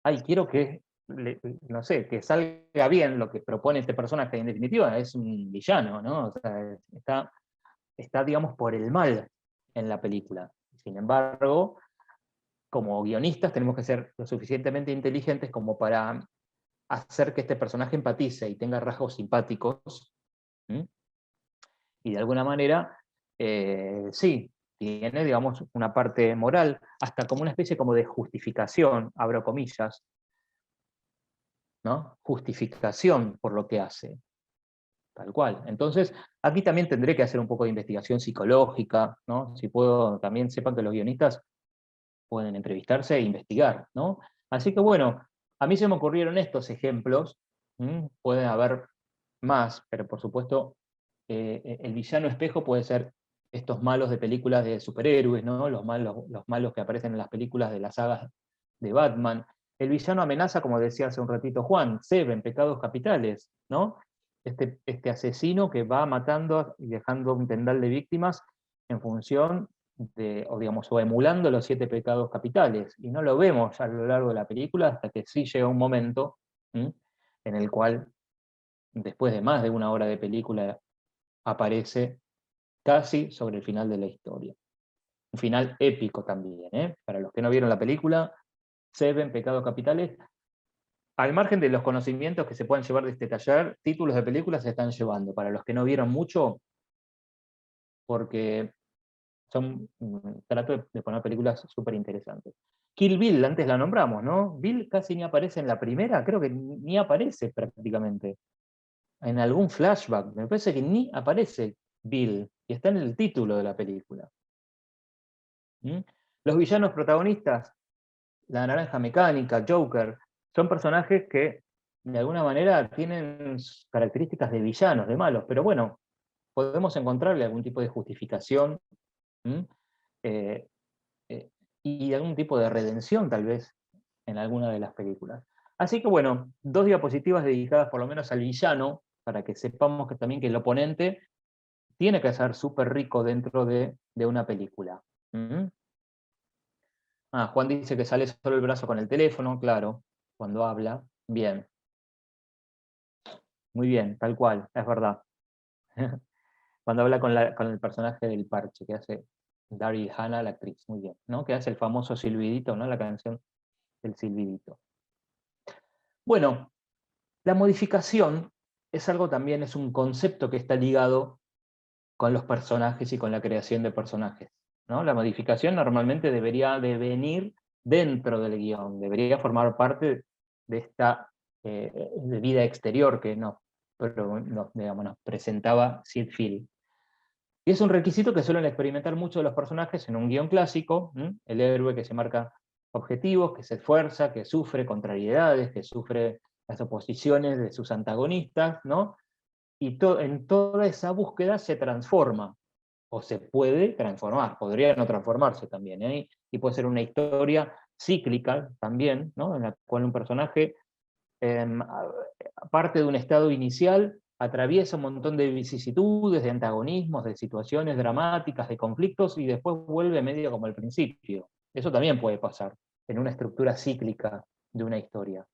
ay, quiero que, no sé, que salga bien lo que propone este personaje, en definitiva es un villano, ¿no? O sea, está, digamos, por el mal en la película. Sin embargo, como guionistas tenemos que ser lo suficientemente inteligentes como para hacer que este personaje empatice y tenga rasgos simpáticos, y de alguna manera, sí, tiene, digamos, una parte moral, hasta como una especie como de justificación, abro comillas, ¿no? Justificación por lo que hace. Tal cual. Entonces, aquí también tendré que hacer un poco de investigación psicológica, ¿no? Si puedo, también sepan que los guionistas pueden entrevistarse e investigar, ¿no? Así que bueno, a mí se me ocurrieron estos ejemplos, pueden haber más, pero por supuesto, el villano espejo puede ser estos malos de películas de superhéroes, ¿no? Los malos que aparecen en las películas de las sagas de Batman. El villano amenaza, como decía hace un ratito Juan, Seven, pecados capitales, ¿no? Este asesino que va matando y dejando un tendal de víctimas en función o digamos, o emulando los 7 pecados capitales. Y no lo vemos a lo largo de la película hasta que sí llega un momento en el cual, después de más de 1 hora de película, aparece casi sobre el final de la historia. Un final épico también, ¿eh? Para los que no vieron la película, Seven, pecados capitales, al margen de los conocimientos que se puedan llevar de este taller, títulos de películas se están llevando. Para los que no vieron mucho, porque trato de poner películas súper interesantes. Kill Bill, antes la nombramos, ¿no? Bill casi ni aparece en la primera, creo que ni aparece prácticamente. En algún flashback, me parece que ni aparece Bill, y está en el título de la película. Los villanos protagonistas, la Naranja Mecánica, Joker, son personajes que de alguna manera tienen características de villanos, de malos, pero bueno, podemos encontrarle algún tipo de justificación eh, eh, y algún tipo de redención tal vez en alguna de las películas. Así que bueno, 2 diapositivas dedicadas por lo menos al villano, para que sepamos que también que el oponente tiene que ser súper rico dentro de una película. Juan dice que sale solo el brazo con el teléfono, claro, cuando habla. Bien, muy bien, tal cual, es verdad. Cuando habla con el personaje del parche, que hace Daryl Hannah, la actriz, muy bien, ¿no? Que hace el famoso silbidito, ¿no? La canción del silbidito. Bueno, la modificación es algo también, es un concepto que está ligado con los personajes y con la creación de personajes, ¿no? La modificación normalmente debería de venir dentro del guión, debería formar parte de esta de vida exterior que digamos, nos presentaba Sid Field. Y es un requisito que suelen experimentar muchos de los personajes en un guión clásico, el héroe que se marca objetivos, que se esfuerza, que sufre contrariedades, que sufre las oposiciones de sus antagonistas, ¿no? Y en toda esa búsqueda se transforma, o se puede transformar, podría no transformarse también, ¿eh? Y puede ser una historia cíclica también, ¿no? En la cual un personaje parte de un estado inicial, atraviesa un montón de vicisitudes, de antagonismos, de situaciones dramáticas, de conflictos, y después vuelve medio como al principio. Eso también puede pasar en una estructura cíclica de una historia.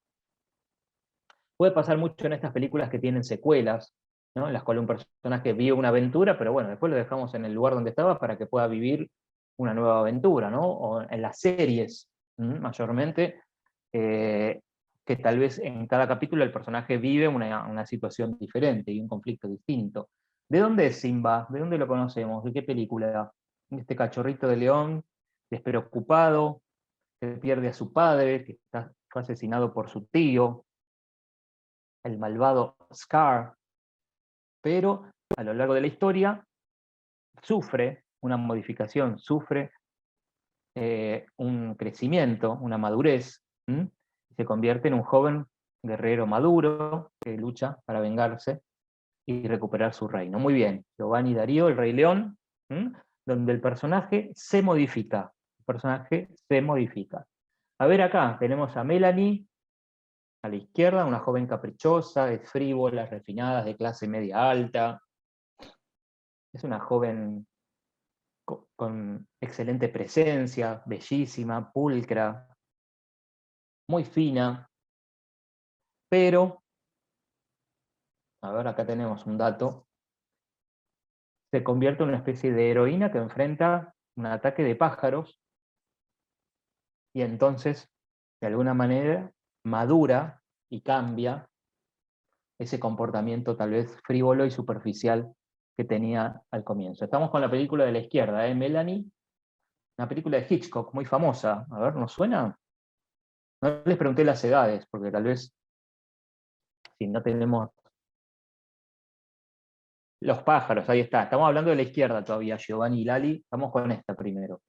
Puede pasar mucho en estas películas que tienen secuelas, ¿no? En las cuales un personaje vive una aventura, pero bueno, después lo dejamos en el lugar donde estaba para que pueda vivir una nueva aventura, ¿no? O en las series, mayormente, que tal vez en cada capítulo el personaje vive una situación diferente y un conflicto distinto. ¿De dónde es Simba? ¿De dónde lo conocemos? ¿De qué película? Este cachorrito de león, despreocupado, que pierde a su padre, que fue asesinado por su tío, el malvado Scar, pero a lo largo de la historia sufre una modificación, sufre un crecimiento, una madurez, se convierte en un joven guerrero maduro que lucha para vengarse y recuperar su reino. Muy bien, Giovanni Darío, el Rey León, donde el personaje se modifica. El personaje se modifica. A ver acá, tenemos a Melanie, a la izquierda, una joven caprichosa, de frívola, refinada, de clase media alta. Es una joven con excelente presencia, bellísima, pulcra, muy fina, pero, a ver, acá tenemos un dato, se convierte en una especie de heroína que enfrenta un ataque de pájaros y entonces, de alguna manera, madura y cambia ese comportamiento tal vez frívolo y superficial que tenía al comienzo. Estamos con la película de la izquierda, Melanie, una película de Hitchcock muy famosa. A ver, ¿nos suena? No les pregunté las edades, porque tal vez si no tenemos... Los pájaros, ahí está. Estamos hablando de la izquierda todavía, Giovanni y Lali. Vamos con esta primero.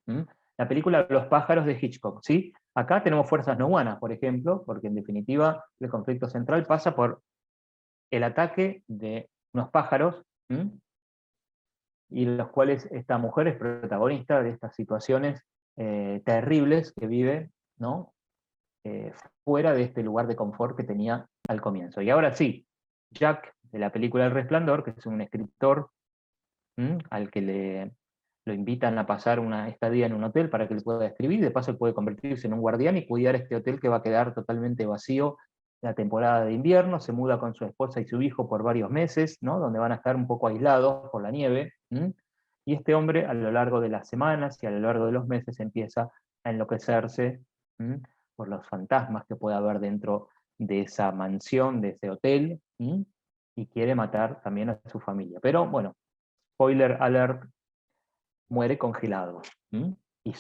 ¿Mm? La película Los pájaros de Hitchcock, ¿sí? Acá tenemos fuerzas no humanas, por ejemplo, porque en definitiva el conflicto central pasa por el ataque de unos pájaros, ¿mm? Y los cuales esta mujer es protagonista de estas situaciones terribles que vive, ¿no? Fuera de este lugar de confort que tenía al comienzo. Y ahora sí, Jack, de la película El Resplandor, que es un escritor al que lo invitan a pasar una estadía en un hotel para que él pueda escribir, y de paso él puede convertirse en un guardián y cuidar este hotel que va a quedar totalmente vacío la temporada de invierno. Se muda con su esposa y su hijo por varios meses, ¿no? Donde van a estar un poco aislados por la nieve, y este hombre a lo largo de las semanas y a lo largo de los meses empieza a enloquecerse por los fantasmas que puede haber dentro de esa mansión, de ese hotel, y quiere matar también a su familia. Pero bueno, spoiler alert, muere congelado. Y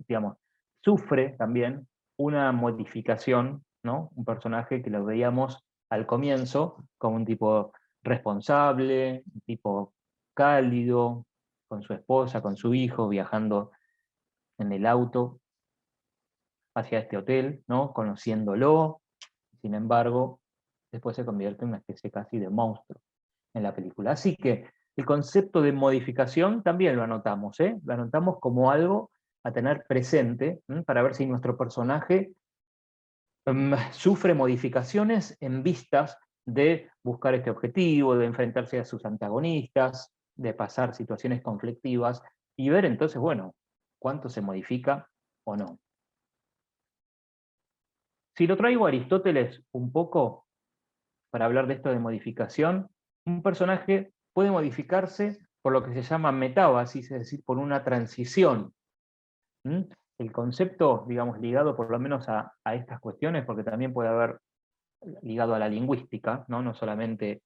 digamos, sufre también una modificación, ¿no? Un personaje que lo veíamos al comienzo como un tipo responsable, un tipo cálido, con su esposa, con su hijo, viajando en el auto hacia este hotel, ¿no? Conociéndolo. Sin embargo, después se convierte en una especie casi de monstruo en la película. Así que el concepto de modificación también lo anotamos, ¿eh? Lo anotamos como algo a tener presente, para ver si nuestro personaje sufre modificaciones en vistas de buscar este objetivo, de enfrentarse a sus antagonistas, de pasar situaciones conflictivas, y ver entonces, bueno, cuánto se modifica o no. Si lo traigo a Aristóteles un poco, para hablar de esto de modificación, un personaje puede modificarse por lo que se llama metábasis, es decir, por una transición. El concepto, digamos, ligado por lo menos a estas cuestiones, porque también puede haber ligado a la lingüística, no solamente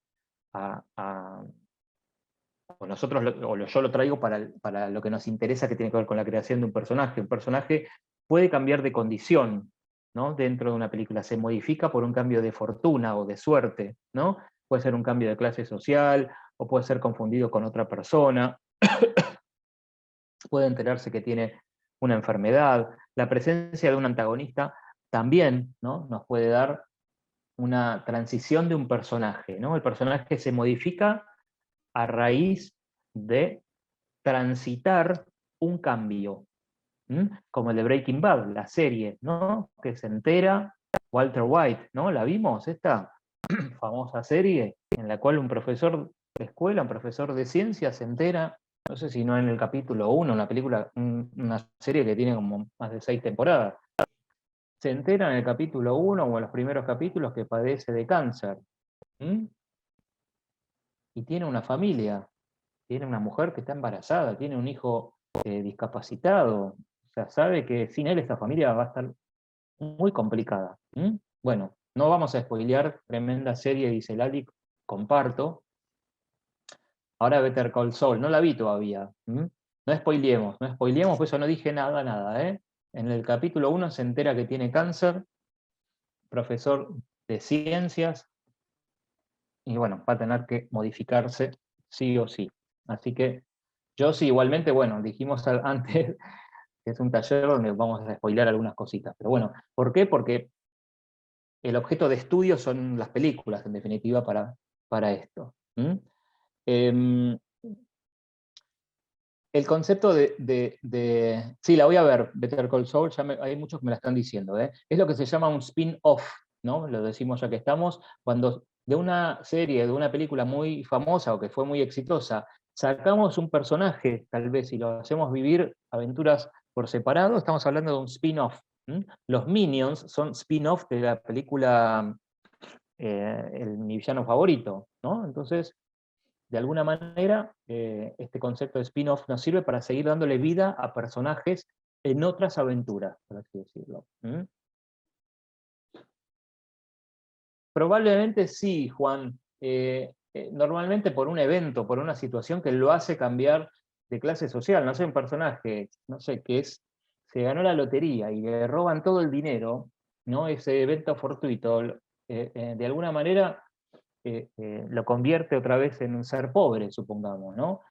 o nosotros, yo lo traigo para lo que nos interesa, que tiene que ver con la creación de un personaje. Un personaje puede cambiar de condición, ¿no? Dentro de una película, se modifica por un cambio de fortuna o de suerte, ¿no? Puede ser un cambio de clase social, o puede ser confundido con otra persona, puede enterarse que tiene una enfermedad. La presencia de un antagonista también, ¿no? Nos puede dar una transición de un personaje, ¿no? El personaje se modifica a raíz de transitar un cambio, como el de Breaking Bad, la serie, ¿no? Que se entera Walter White, ¿no? ¿La vimos esta famosa serie en la cual un profesor de escuela, un profesor de ciencias se entera, no sé si no en el capítulo 1, una película, una serie que tiene como más de 6 temporadas, se entera en el capítulo 1 o en los primeros capítulos que padece de cáncer, y tiene una familia, tiene una mujer que está embarazada, tiene un hijo discapacitado, o sea, sabe que sin él esta familia va a estar muy complicada. Bueno, no vamos a spoilear, tremenda serie, dice Lali, comparto. Ahora Better Call Saul, no la vi todavía. No spoileemos, por eso no dije nada, ¿eh? En el capítulo 1 se entera que tiene cáncer, profesor de ciencias, y bueno, va a tener que modificarse sí o sí. Así que yo sí, igualmente, bueno, dijimos antes que es un taller donde vamos a spoilear algunas cositas, pero bueno, ¿por qué? Porque el objeto de estudio son las películas, en definitiva, para esto. El concepto sí, la voy a ver, Better Call Saul, hay muchos que me la están diciendo, ¿eh? Es lo que se llama un spin-off, ¿no? Lo decimos ya que estamos, cuando de una serie, de una película muy famosa o que fue muy exitosa, sacamos un personaje, tal vez, y lo hacemos vivir aventuras por separado, estamos hablando de un spin-off. Los Minions son spin-off de la película Mi villano favorito, ¿no? Entonces, de alguna manera, este concepto de spin-off nos sirve para seguir dándole vida a personajes en otras aventuras, por así decirlo. Probablemente sí, Juan. Normalmente por un evento, por una situación que lo hace cambiar de clase social. No sé, un personaje, no sé, se ganó la lotería y le roban todo el dinero, ¿no? Ese evento fortuito de alguna manera lo convierte otra vez en un ser pobre, supongamos, ¿no?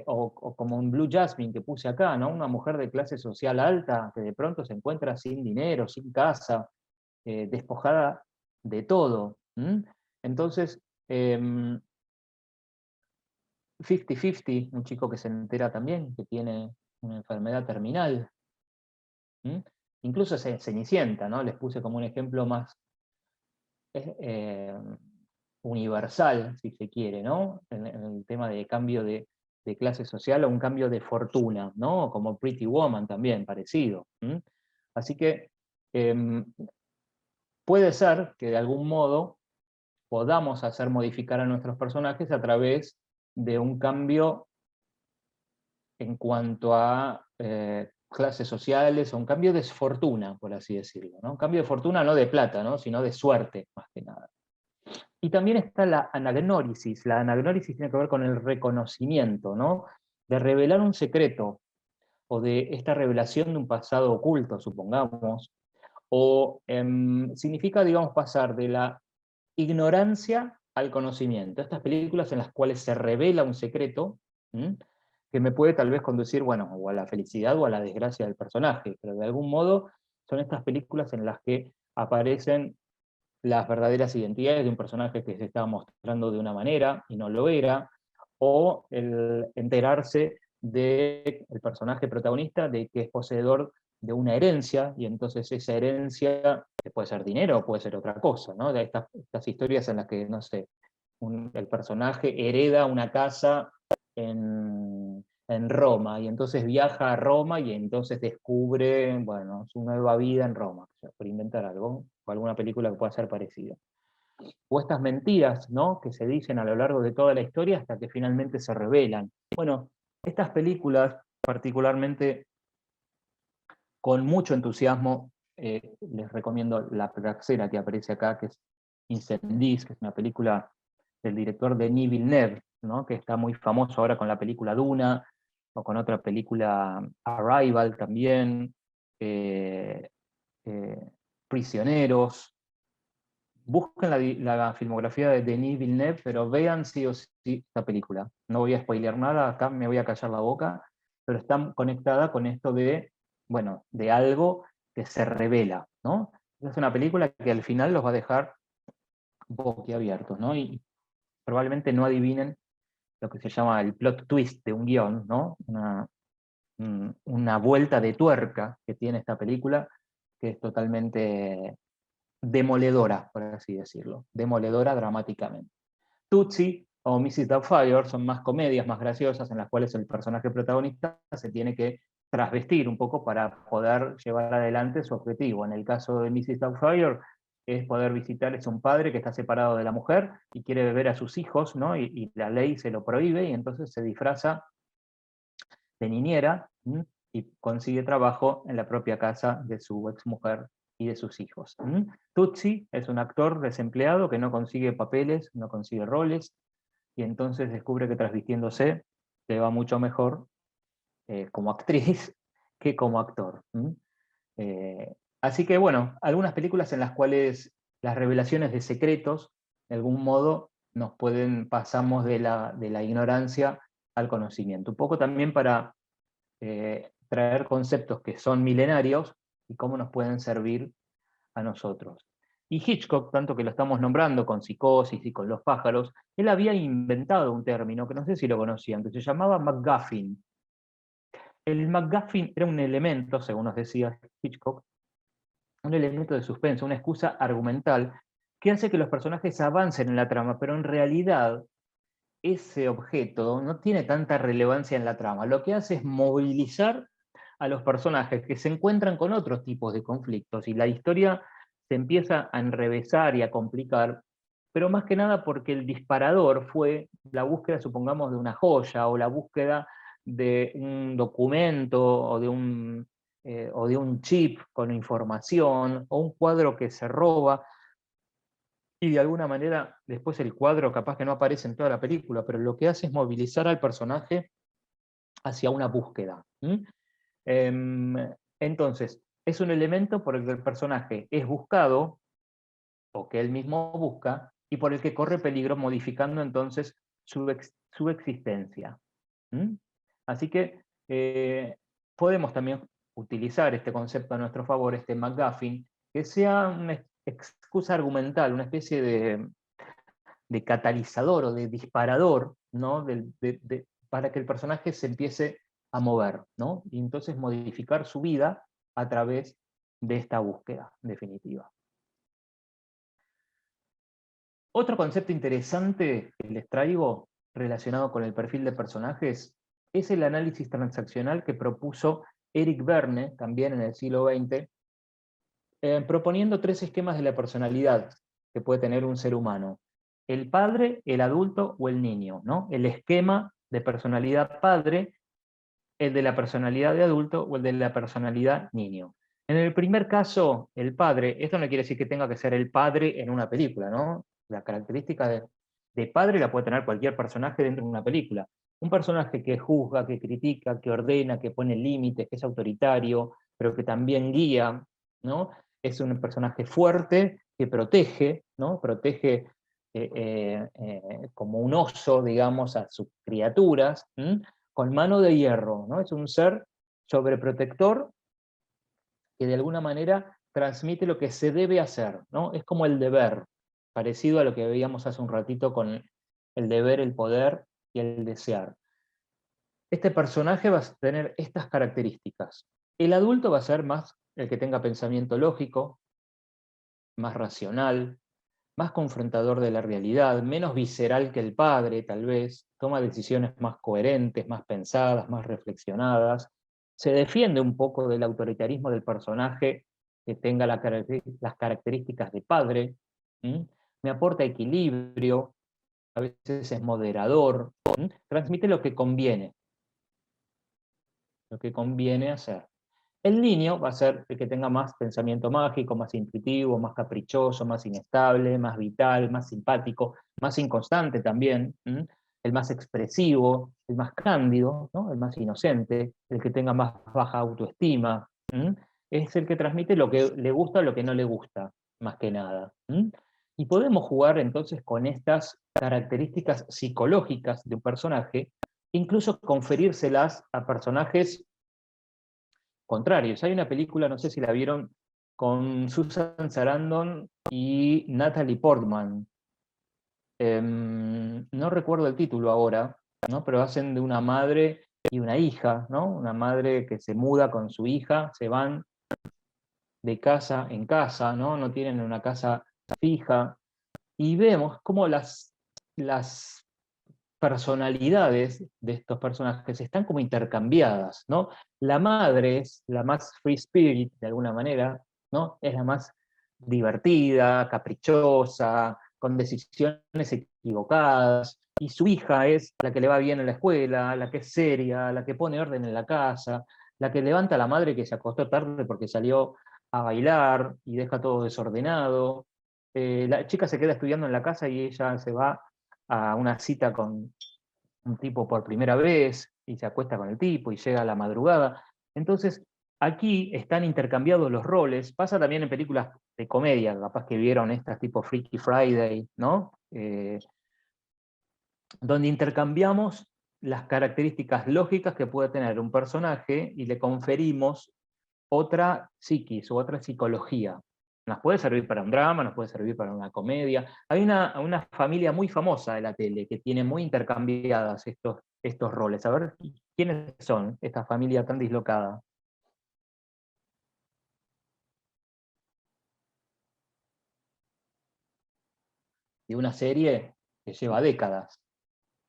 O como en Blue Jasmine que puse acá, ¿no? Una mujer de clase social alta que de pronto se encuentra sin dinero, sin casa, despojada de todo. Entonces, 50-50, un chico que se entera también que tiene una enfermedad terminal. Incluso Cenicienta, ¿no? Les puse como un ejemplo más universal, si se quiere, ¿no? En el tema de cambio de clase social o un cambio de fortuna, ¿no? Como Pretty Woman también, parecido. Así que puede ser que de algún modo podamos hacer modificar a nuestros personajes a través de un cambio en cuanto a clases sociales, o un cambio de fortuna, por así decirlo, ¿no? Un cambio de fortuna no de plata, ¿no? Sino de suerte, más que nada. Y también está la anagnórisis. La anagnórisis tiene que ver con el reconocimiento, ¿no? De revelar un secreto, o de esta revelación de un pasado oculto, supongamos, o significa, digamos, pasar de la ignorancia al conocimiento. Estas películas en las cuales se revela un secreto, que me puede tal vez conducir, bueno, o a la felicidad o a la desgracia del personaje, pero de algún modo son estas películas en las que aparecen las verdaderas identidades de un personaje que se estaba mostrando de una manera y no lo era, o el enterarse del personaje protagonista de que es poseedor de una herencia, y entonces esa herencia, que puede ser dinero o puede ser otra cosa, ¿no? De estas historias en las que, no sé, el personaje hereda una casa en Roma, y entonces viaja a Roma y entonces descubre, bueno, su nueva vida en Roma, por inventar algo, o alguna película que pueda ser parecida. O estas mentiras, ¿no? Que se dicen a lo largo de toda la historia hasta que finalmente se revelan. Bueno, estas películas, particularmente con mucho entusiasmo, les recomiendo la tercera que aparece acá, que es Incendies, que es una película del director Denis Villeneuve, ¿no? Que está muy famoso ahora con la película Duna, o con otra película Arrival también, eh, Prisioneros. Busquen la filmografía de Denis Villeneuve, pero vean sí o sí esta película. No voy a spoilear nada, acá me voy a callar la boca, pero está conectada con esto de, bueno, de algo que se revela, ¿no? Es una película que al final los va a dejar boquiabiertos, ¿no? Y probablemente no adivinen lo que se llama el plot twist de un guión, ¿no? Una vuelta de tuerca que tiene esta película, que es totalmente demoledora, por así decirlo, demoledora dramáticamente. Tootsie o Mrs. Doubtfire son más comedias, más graciosas, en las cuales el personaje protagonista se tiene que trasvestir un poco para poder llevar adelante su objetivo. En el caso de Mrs. Doubtfire es poder visitar, es un padre que está separado de la mujer y quiere ver a sus hijos, ¿no? Y la ley se lo prohíbe, y entonces se disfraza de niñera, y consigue trabajo en la propia casa de su exmujer y de sus hijos. Tutsi es un actor desempleado que no consigue papeles, no consigue roles, y entonces descubre que transvistiéndose le va mucho mejor como actriz que como actor. Así que bueno, algunas películas en las cuales las revelaciones de secretos, de algún modo, pasamos de la ignorancia al conocimiento. Un poco también para traer conceptos que son milenarios y cómo nos pueden servir a nosotros. Y Hitchcock, tanto que lo estamos nombrando con Psicosis y con Los pájaros, él había inventado un término que no sé si lo conocían, que se llamaba MacGuffin. El MacGuffin era un elemento, según nos decía Hitchcock, un elemento de suspenso, una excusa argumental que hace que los personajes avancen en la trama, pero en realidad ese objeto no tiene tanta relevancia en la trama. Lo que hace es movilizar a los personajes que se encuentran con otros tipos de conflictos, y la historia se empieza a enrevesar y a complicar, pero más que nada porque el disparador fue la búsqueda, supongamos, de una joya, o la búsqueda de un documento, o de un chip con información, o un cuadro que se roba, y de alguna manera después el cuadro capaz que no aparece en toda la película, pero lo que hace es movilizar al personaje hacia una búsqueda. Entonces, es un elemento por el que el personaje es buscado, o que él mismo busca, y por el que corre peligro modificando entonces su existencia. ¿Mm? Así que podemos también utilizar este concepto a nuestro favor, este MacGuffin, que sea una excusa argumental, una especie de catalizador o de disparador, ¿no? Para que el personaje se empiece a mover, ¿no? Y entonces modificar su vida a través de esta búsqueda definitiva. Otro concepto interesante que les traigo relacionado con el perfil de personajes es el análisis transaccional que propuso Eric Verne, también en el siglo XX, proponiendo 3 esquemas de la personalidad que puede tener un ser humano: el padre, el adulto o el niño, ¿no? El esquema de personalidad padre, el de la personalidad de adulto o el de la personalidad niño. En el primer caso, el padre, esto no quiere decir que tenga que ser el padre en una película, ¿no? La característica de padre la puede tener cualquier personaje dentro de una película. Un personaje que juzga, que critica, que ordena, que pone límites, que es autoritario, pero que también guía, ¿no? Es un personaje fuerte que protege, ¿no? Protege como un oso, digamos, a sus criaturas, con mano de hierro, ¿no? Es un ser sobreprotector que de alguna manera transmite lo que se debe hacer, ¿no? Es como el deber, parecido a lo que veíamos hace un ratito con el deber, el poder y el desear. Este personaje va a tener estas características. El adulto va a ser más el que tenga pensamiento lógico, más racional, más confrontador de la realidad, menos visceral que el padre, tal vez, toma decisiones más coherentes, más pensadas, más reflexionadas, se defiende un poco del autoritarismo del personaje que tenga las características de padre, me aporta equilibrio, a veces es moderador, transmite lo que conviene hacer. El niño va a ser el que tenga más pensamiento mágico, más intuitivo, más caprichoso, más inestable, más vital, más simpático, más inconstante también, el más expresivo, el más cándido, ¿no? El más inocente, el que tenga más baja autoestima. Es el que transmite lo que le gusta o lo que no le gusta, más que nada. Y podemos jugar entonces con estas características psicológicas de un personaje, incluso conferírselas a personajes contrarios. Hay una película, no sé si la vieron, con Susan Sarandon y Natalie Portman. No recuerdo el título ahora, ¿no? Pero hacen de una madre y una hija, ¿no? Una madre que se muda con su hija, se van de casa en casa, ¿no? No tienen una casa fija. Y vemos cómo las personalidades de estos personajes están como intercambiadas, ¿no? La madre es la más free spirit, de alguna manera, ¿no? Es la más divertida, caprichosa, con decisiones equivocadas, y su hija es la que le va bien en la escuela, la que es seria, la que pone orden en la casa, la que levanta a la madre que se acostó tarde porque salió a bailar y deja todo desordenado. La chica se queda estudiando en la casa y ella se va a una cita con un tipo por primera vez y se acuesta con el tipo y llega a la madrugada. Entonces, aquí están intercambiados los roles. Pasa también en películas de comedia, capaz que vieron estas tipo Freaky Friday, ¿no? Donde intercambiamos las características lógicas que puede tener un personaje y le conferimos otra psiquis o otra psicología. Nos puede servir para un drama, nos puede servir para una comedia. Hay una familia muy famosa de la tele que tiene muy intercambiadas estos roles. A ver, ¿quiénes son esta familia tan dislocada? De una serie que lleva décadas.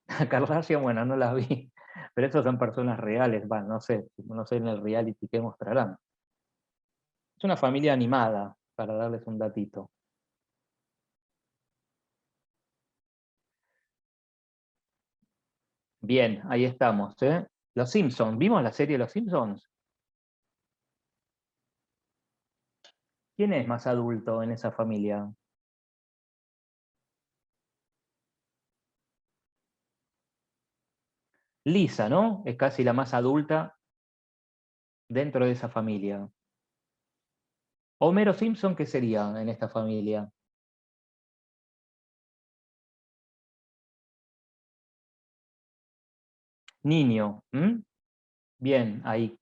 Kardashian, bueno, no la vi, pero esos son personas reales, no sé en el reality qué mostrarán. Es una familia animada, para darles un datito. Bien, ahí estamos, ¿eh? Los Simpsons, ¿vimos la serie Los Simpsons? ¿Quién es más adulto en esa familia? Lisa, ¿no? Es casi la más adulta dentro de esa familia. Homero Simpson, ¿qué sería en esta familia? niño. Bien, ahí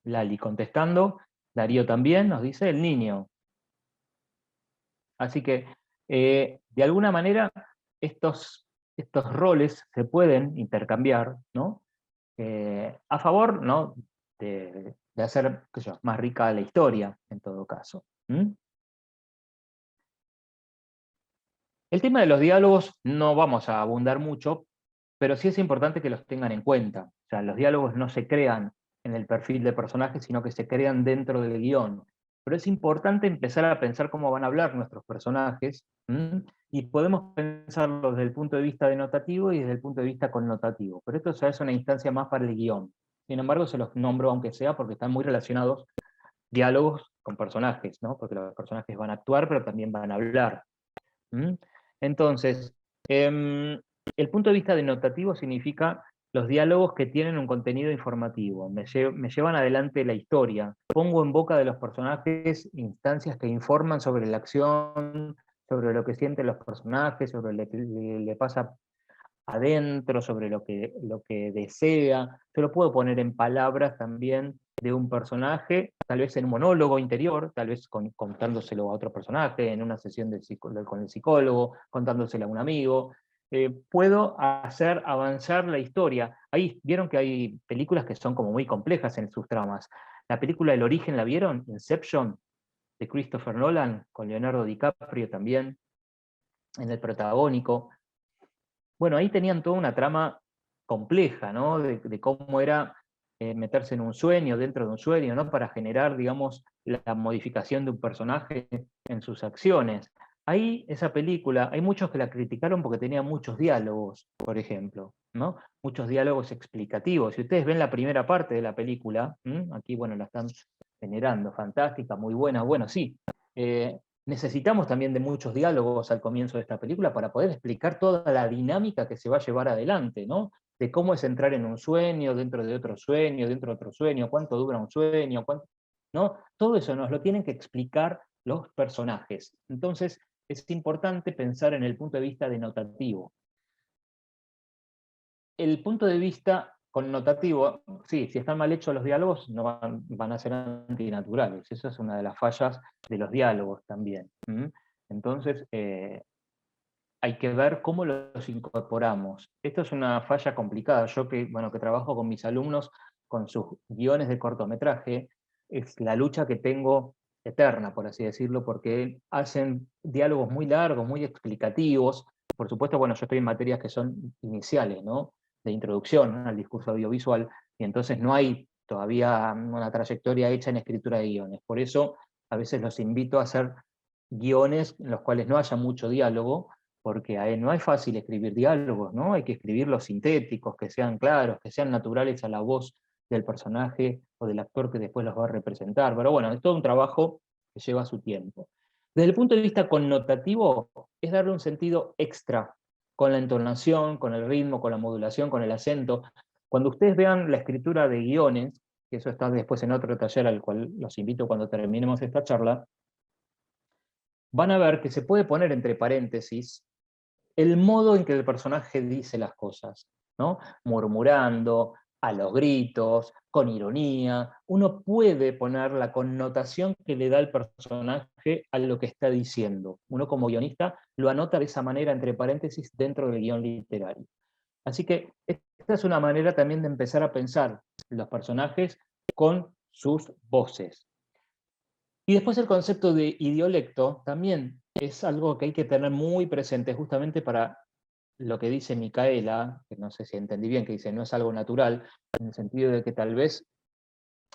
Lali contestando, Darío también nos dice el niño. Así que, de alguna manera, estos roles se pueden intercambiar, ¿no? A favor, ¿no? de hacer, qué sé yo, más rica la historia, en todo caso. El tema de los diálogos no vamos a abundar mucho, pero sí es importante que los tengan en cuenta. O sea, los diálogos no se crean en el perfil de personaje, sino que se crean dentro del guión. Pero es importante empezar a pensar cómo van a hablar nuestros personajes, y podemos pensarlo desde el punto de vista denotativo y desde el punto de vista connotativo. Pero esto ya es una instancia más para el guión. Sin embargo, se los nombro aunque sea porque están muy relacionados diálogos con personajes, ¿no? Porque los personajes van a actuar, pero también van a hablar. Entonces, el punto de vista denotativo significa los diálogos que tienen un contenido informativo, me llevan adelante la historia, pongo en boca de los personajes instancias que informan sobre la acción, sobre lo que sienten los personajes, sobre lo que le pasa adentro, sobre lo que desea. Yo lo puedo poner en palabras también de un personaje, tal vez en un monólogo interior, tal vez contándoselo a otro personaje, en una sesión con el psicólogo, contándoselo a un amigo. Puedo hacer avanzar la historia. Ahí vieron que hay películas que son como muy complejas en sus tramas. La película El Origen, ¿la vieron? Inception, de Christopher Nolan, con Leonardo DiCaprio también, en el protagónico. Bueno, ahí tenían toda una trama compleja, ¿no? De cómo era meterse en un sueño, dentro de un sueño, ¿no? Para generar, digamos, la modificación de un personaje en sus acciones. Ahí, esa película, hay muchos que la criticaron porque tenía muchos diálogos, por ejemplo, ¿no? Muchos diálogos explicativos. Si ustedes ven la primera parte de la película, aquí, bueno, la están generando, fantástica, muy buena, bueno, sí. Necesitamos también de muchos diálogos al comienzo de esta película para poder explicar toda la dinámica que se va a llevar adelante, ¿no? De cómo es entrar en un sueño, dentro de otro sueño, dentro de otro sueño, cuánto dura un sueño, ¿no? Todo eso nos lo tienen que explicar los personajes. Entonces, es importante pensar en el punto de vista denotativo. El punto de vista connotativo, sí, si están mal hechos los diálogos, no van a ser antinaturales. Esa es una de las fallas de los diálogos también. Entonces, hay que ver cómo los incorporamos. Esto es una falla complicada. Yo que trabajo con mis alumnos con sus guiones de cortometraje, es la lucha que tengo eterna, por así decirlo, porque hacen diálogos muy largos, muy explicativos. Por supuesto, bueno, yo estoy en materias que son iniciales, ¿no? De introducción, ¿no?, al discurso audiovisual, y entonces no hay todavía una trayectoria hecha en escritura de guiones. Por eso, a veces los invito a hacer guiones en los cuales no haya mucho diálogo, porque no es fácil escribir diálogos, ¿no? Hay que escribirlos sintéticos, que sean claros, que sean naturales a la voz del personaje o del actor que después los va a representar. Pero bueno, es todo un trabajo que lleva su tiempo. Desde el punto de vista connotativo, es darle un sentido extra, con la entonación, con el ritmo, con la modulación, con el acento. Cuando ustedes vean la escritura de guiones, que eso está después en otro taller al cual los invito cuando terminemos esta charla, van a ver que se puede poner entre paréntesis el modo en que el personaje dice las cosas, ¿no? Murmurando, a los gritos, con ironía. Uno puede poner la connotación que le da el personaje a lo que está diciendo. Uno como guionista lo anota de esa manera entre paréntesis dentro del guión literario. Así que esta es una manera también de empezar a pensar los personajes con sus voces. Y después el concepto de idiolecto también es algo que hay que tener muy presente justamente para lo que dice Micaela, que no sé si entendí bien, que dice no es algo natural, en el sentido de que tal vez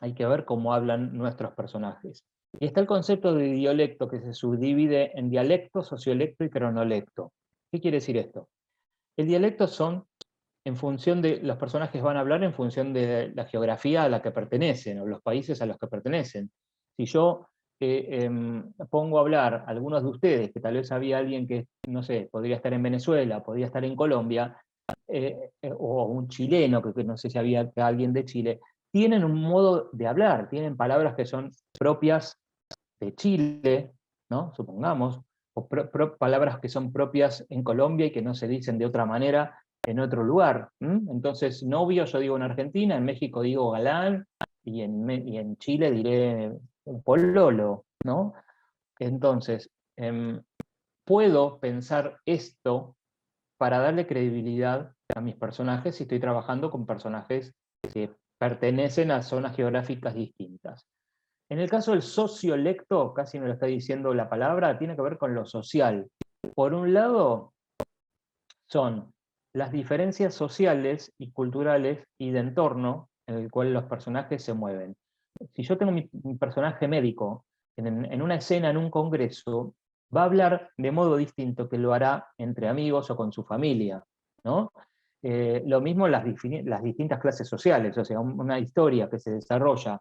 hay que ver cómo hablan nuestros personajes. Y está el concepto de idiolecto que se subdivide en dialecto, sociolecto y cronolecto. ¿Qué quiere decir esto? El dialecto son en función de, los personajes van a hablar en función de la geografía a la que pertenecen, o los países a los que pertenecen. Si yo pongo a hablar a algunos de ustedes, que tal vez había alguien que, no sé, podría estar en Venezuela, podría estar en Colombia, o un chileno, que no sé si había alguien de Chile, tienen un modo de hablar, tienen palabras que son propias de Chile, ¿no? Supongamos, o palabras que son propias en Colombia y que no se dicen de otra manera en otro lugar. Entonces, novio yo digo en Argentina, en México digo galán, y en Chile diré pololo, ¿no? Entonces, puedo pensar esto para darle credibilidad a mis personajes si estoy trabajando con personajes que pertenecen a zonas geográficas distintas. En el caso del sociolecto, casi no lo está diciendo la palabra, tiene que ver con lo social. Por un lado, son las diferencias sociales y culturales y de entorno en el cual los personajes se mueven. Si yo tengo mi personaje médico en una escena, en un congreso, va a hablar de modo distinto que lo hará entre amigos o con su familia, ¿no? Lo mismo las distintas clases sociales, o sea, una historia que se desarrolla,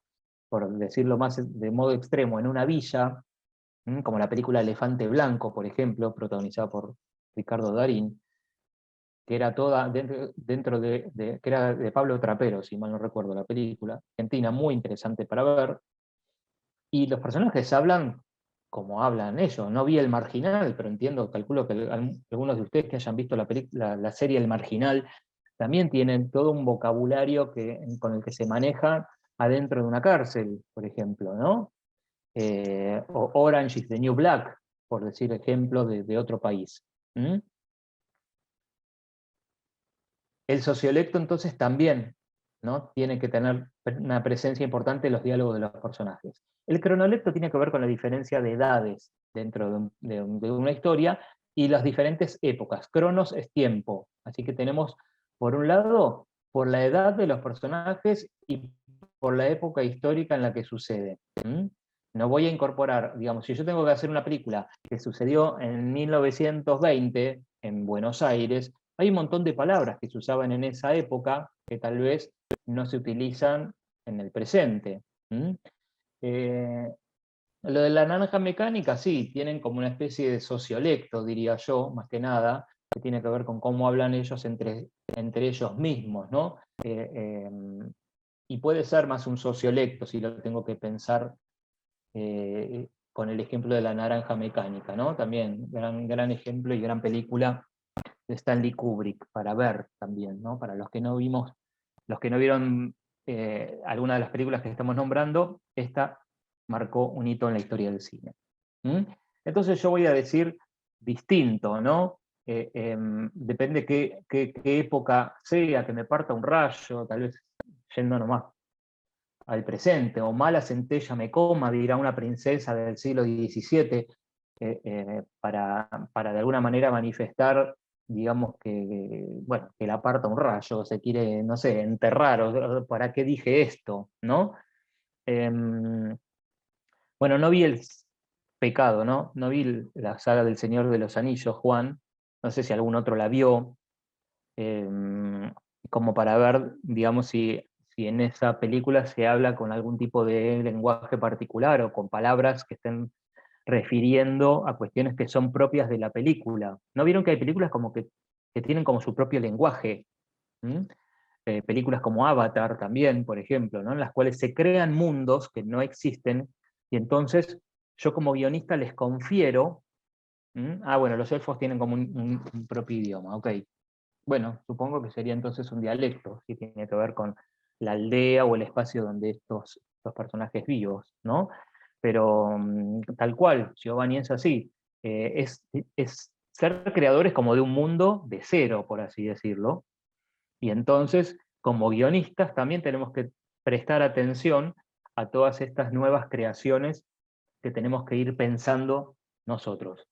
por decirlo más de modo extremo, en una villa, como la película Elefante Blanco, por ejemplo, protagonizada por Ricardo Darín, que era toda dentro que era de Pablo Trapero, si mal no recuerdo la película, argentina, muy interesante para ver, y los personajes hablan como hablan ellos. No vi El Marginal, pero entiendo, calculo que algunos de ustedes que hayan visto la serie El Marginal, también tienen todo un vocabulario con el que se maneja adentro de una cárcel, por ejemplo, ¿no? O Orange is the New Black, por decir ejemplos de otro país. El sociolecto entonces también, ¿no? Tiene que tener una presencia importante en los diálogos de los personajes. El cronolecto tiene que ver con la diferencia de edades dentro de una historia y las diferentes épocas. Cronos es tiempo, así que tenemos, por un lado, por la edad de los personajes y por la época histórica en la que sucede. No voy a incorporar, digamos, si yo tengo que hacer una película que sucedió en 1920 en Buenos Aires, hay un montón de palabras que se usaban en esa época que tal vez no se utilizan en el presente. Lo de la naranja mecánica, sí, tienen como una especie de sociolecto, diría yo, más que nada, que tiene que ver con cómo hablan ellos entre ellos mismos, ¿no? Y puede ser más un sociolecto, si lo tengo que pensar con el ejemplo de la naranja mecánica, ¿no? También, gran ejemplo y gran película de Stanley Kubrick, para ver también, ¿no? Para los que no vieron alguna de las películas que estamos nombrando, esta marcó un hito en la historia del cine. Entonces yo voy a decir distinto, ¿no? Depende qué época sea, que me parta un rayo, tal vez yendo nomás al presente, o mala centella me coma, dirá una princesa del siglo XVII, para de alguna manera manifestar, digamos, bueno, que la parta un rayo, se quiere, no sé, enterrar, o ¿para qué dije esto? ¿No? Bueno, no vi el pecado, ¿no? No vi la saga del Señor de los Anillos, Juan, no sé si algún otro la vio, como para ver, digamos, si en esa película se habla con algún tipo de lenguaje particular o con palabras que estén refiriendo a cuestiones que son propias de la película. ¿No vieron que hay películas como que tienen como su propio lenguaje? Películas como Avatar también, por ejemplo, ¿no? En las cuales se crean mundos que no existen, y entonces yo como guionista les confiero, bueno, los elfos tienen como un propio idioma, ok. Bueno, supongo que sería entonces un dialecto, si tiene que ver con la aldea o el espacio donde estos personajes vivos, ¿no? Pero tal cual, Giovanni es así. Es ser creadores como de un mundo de cero, por así decirlo. Y entonces, como guionistas, también tenemos que prestar atención a todas estas nuevas creaciones que tenemos que ir pensando nosotros.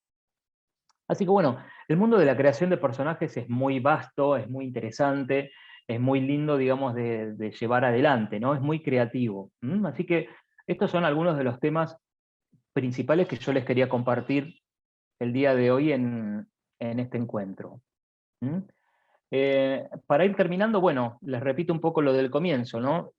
Así que bueno, el mundo de la creación de personajes es muy vasto, es muy interesante, es muy lindo, digamos, de llevar adelante, ¿no? Es muy creativo. Así que estos son algunos de los temas principales que yo les quería compartir el día de hoy en este encuentro. Para ir terminando, bueno, les repito un poco lo del comienzo, ¿no?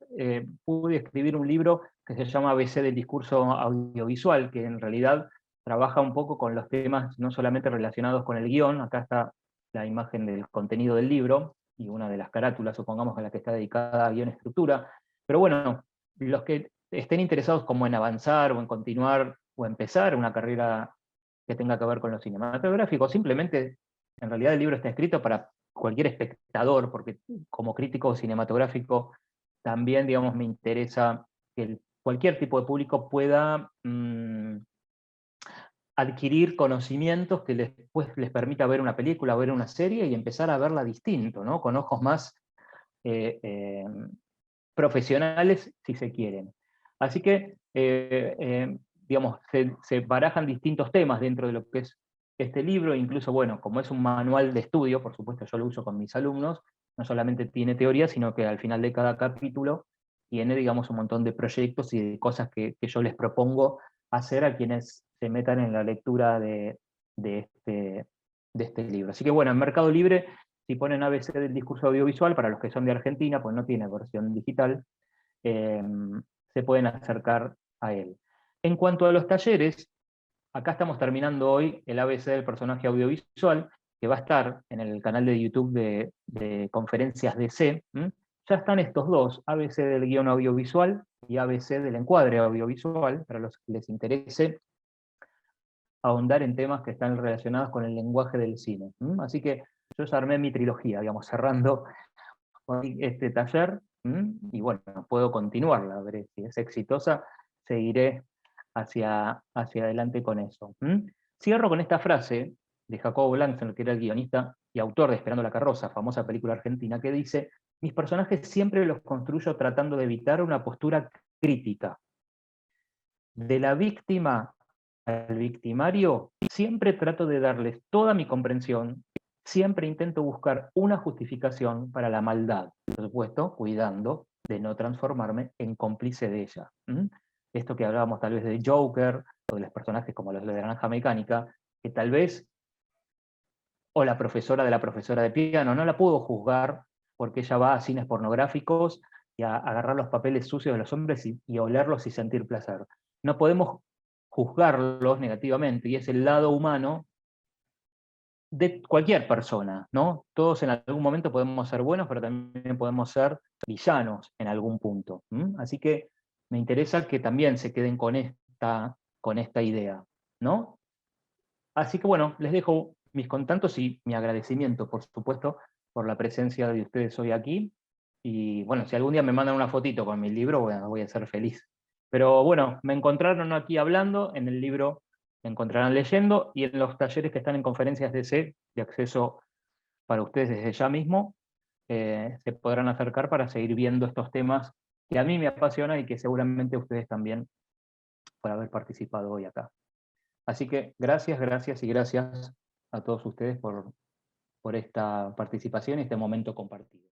Pude escribir un libro que se llama ABC del discurso audiovisual, que en realidad trabaja un poco con los temas no solamente relacionados con el guión, acá está la imagen del contenido del libro, y una de las carátulas, supongamos, a la que está dedicada a guión y estructura, pero bueno, los que estén interesados como en avanzar o en continuar o empezar una carrera que tenga que ver con lo cinematográfico, simplemente, en realidad el libro está escrito para cualquier espectador, porque como crítico cinematográfico también, digamos, me interesa que cualquier tipo de público pueda adquirir conocimientos que después les permita ver una película, ver una serie y empezar a verla distinto, ¿no? Con ojos más profesionales, si se quieren. Así que, digamos, se barajan distintos temas dentro de lo que es este libro, incluso, bueno, como es un manual de estudio, por supuesto yo lo uso con mis alumnos, no solamente tiene teoría, sino que al final de cada capítulo tiene, digamos, un montón de proyectos y de cosas que yo les propongo hacer a quienes se metan en la lectura de este libro. Así que bueno, en Mercado Libre, si ponen ABC del discurso audiovisual, para los que son de Argentina, pues no tiene versión digital, eh, se pueden acercar a él. En cuanto a los talleres, acá estamos terminando hoy el ABC del personaje audiovisual, que va a estar en el canal de YouTube de Conferencias DC. Ya están estos dos, ABC del guión audiovisual y ABC del encuadre audiovisual, para los que les interese ahondar en temas que están relacionados con el lenguaje del cine. Así que yo ya armé mi trilogía, digamos, cerrando este taller, y bueno, puedo continuarla, veré si es exitosa, seguiré hacia adelante con eso. Cierro con esta frase de Jacobo Blanc, que era el guionista y autor de Esperando la carroza, famosa película argentina, que dice: mis personajes siempre los construyo tratando de evitar una postura crítica. De la víctima al victimario, siempre trato de darles toda mi comprensión, siempre intento buscar una justificación para la maldad, por supuesto, cuidando de no transformarme en cómplice de ella. Esto que hablábamos tal vez de Joker, o de los personajes como los de Naranja Mecánica, que tal vez, o la profesora de piano, no la puedo juzgar porque ella va a cines pornográficos y a agarrar los papeles sucios de los hombres y olerlos y sentir placer. No podemos juzgarlos negativamente, y es el lado humano de cualquier persona, ¿no? Todos en algún momento podemos ser buenos, pero también podemos ser villanos en algún punto. Así que me interesa que también se queden con esta idea, ¿no? Así que bueno, les dejo mis contactos y mi agradecimiento, por supuesto, por la presencia de ustedes hoy aquí. Y bueno, si algún día me mandan una fotito con mi libro, bueno, voy a ser feliz. Pero bueno, me encontraron aquí hablando, en el libro me encontrarán leyendo, y en los talleres que están en Conferencias DC, de acceso para ustedes desde ya mismo, se podrán acercar para seguir viendo estos temas que a mí me apasionan y que seguramente ustedes también, por haber participado hoy acá. Así que gracias, gracias y gracias a todos ustedes por esta participación y este momento compartido.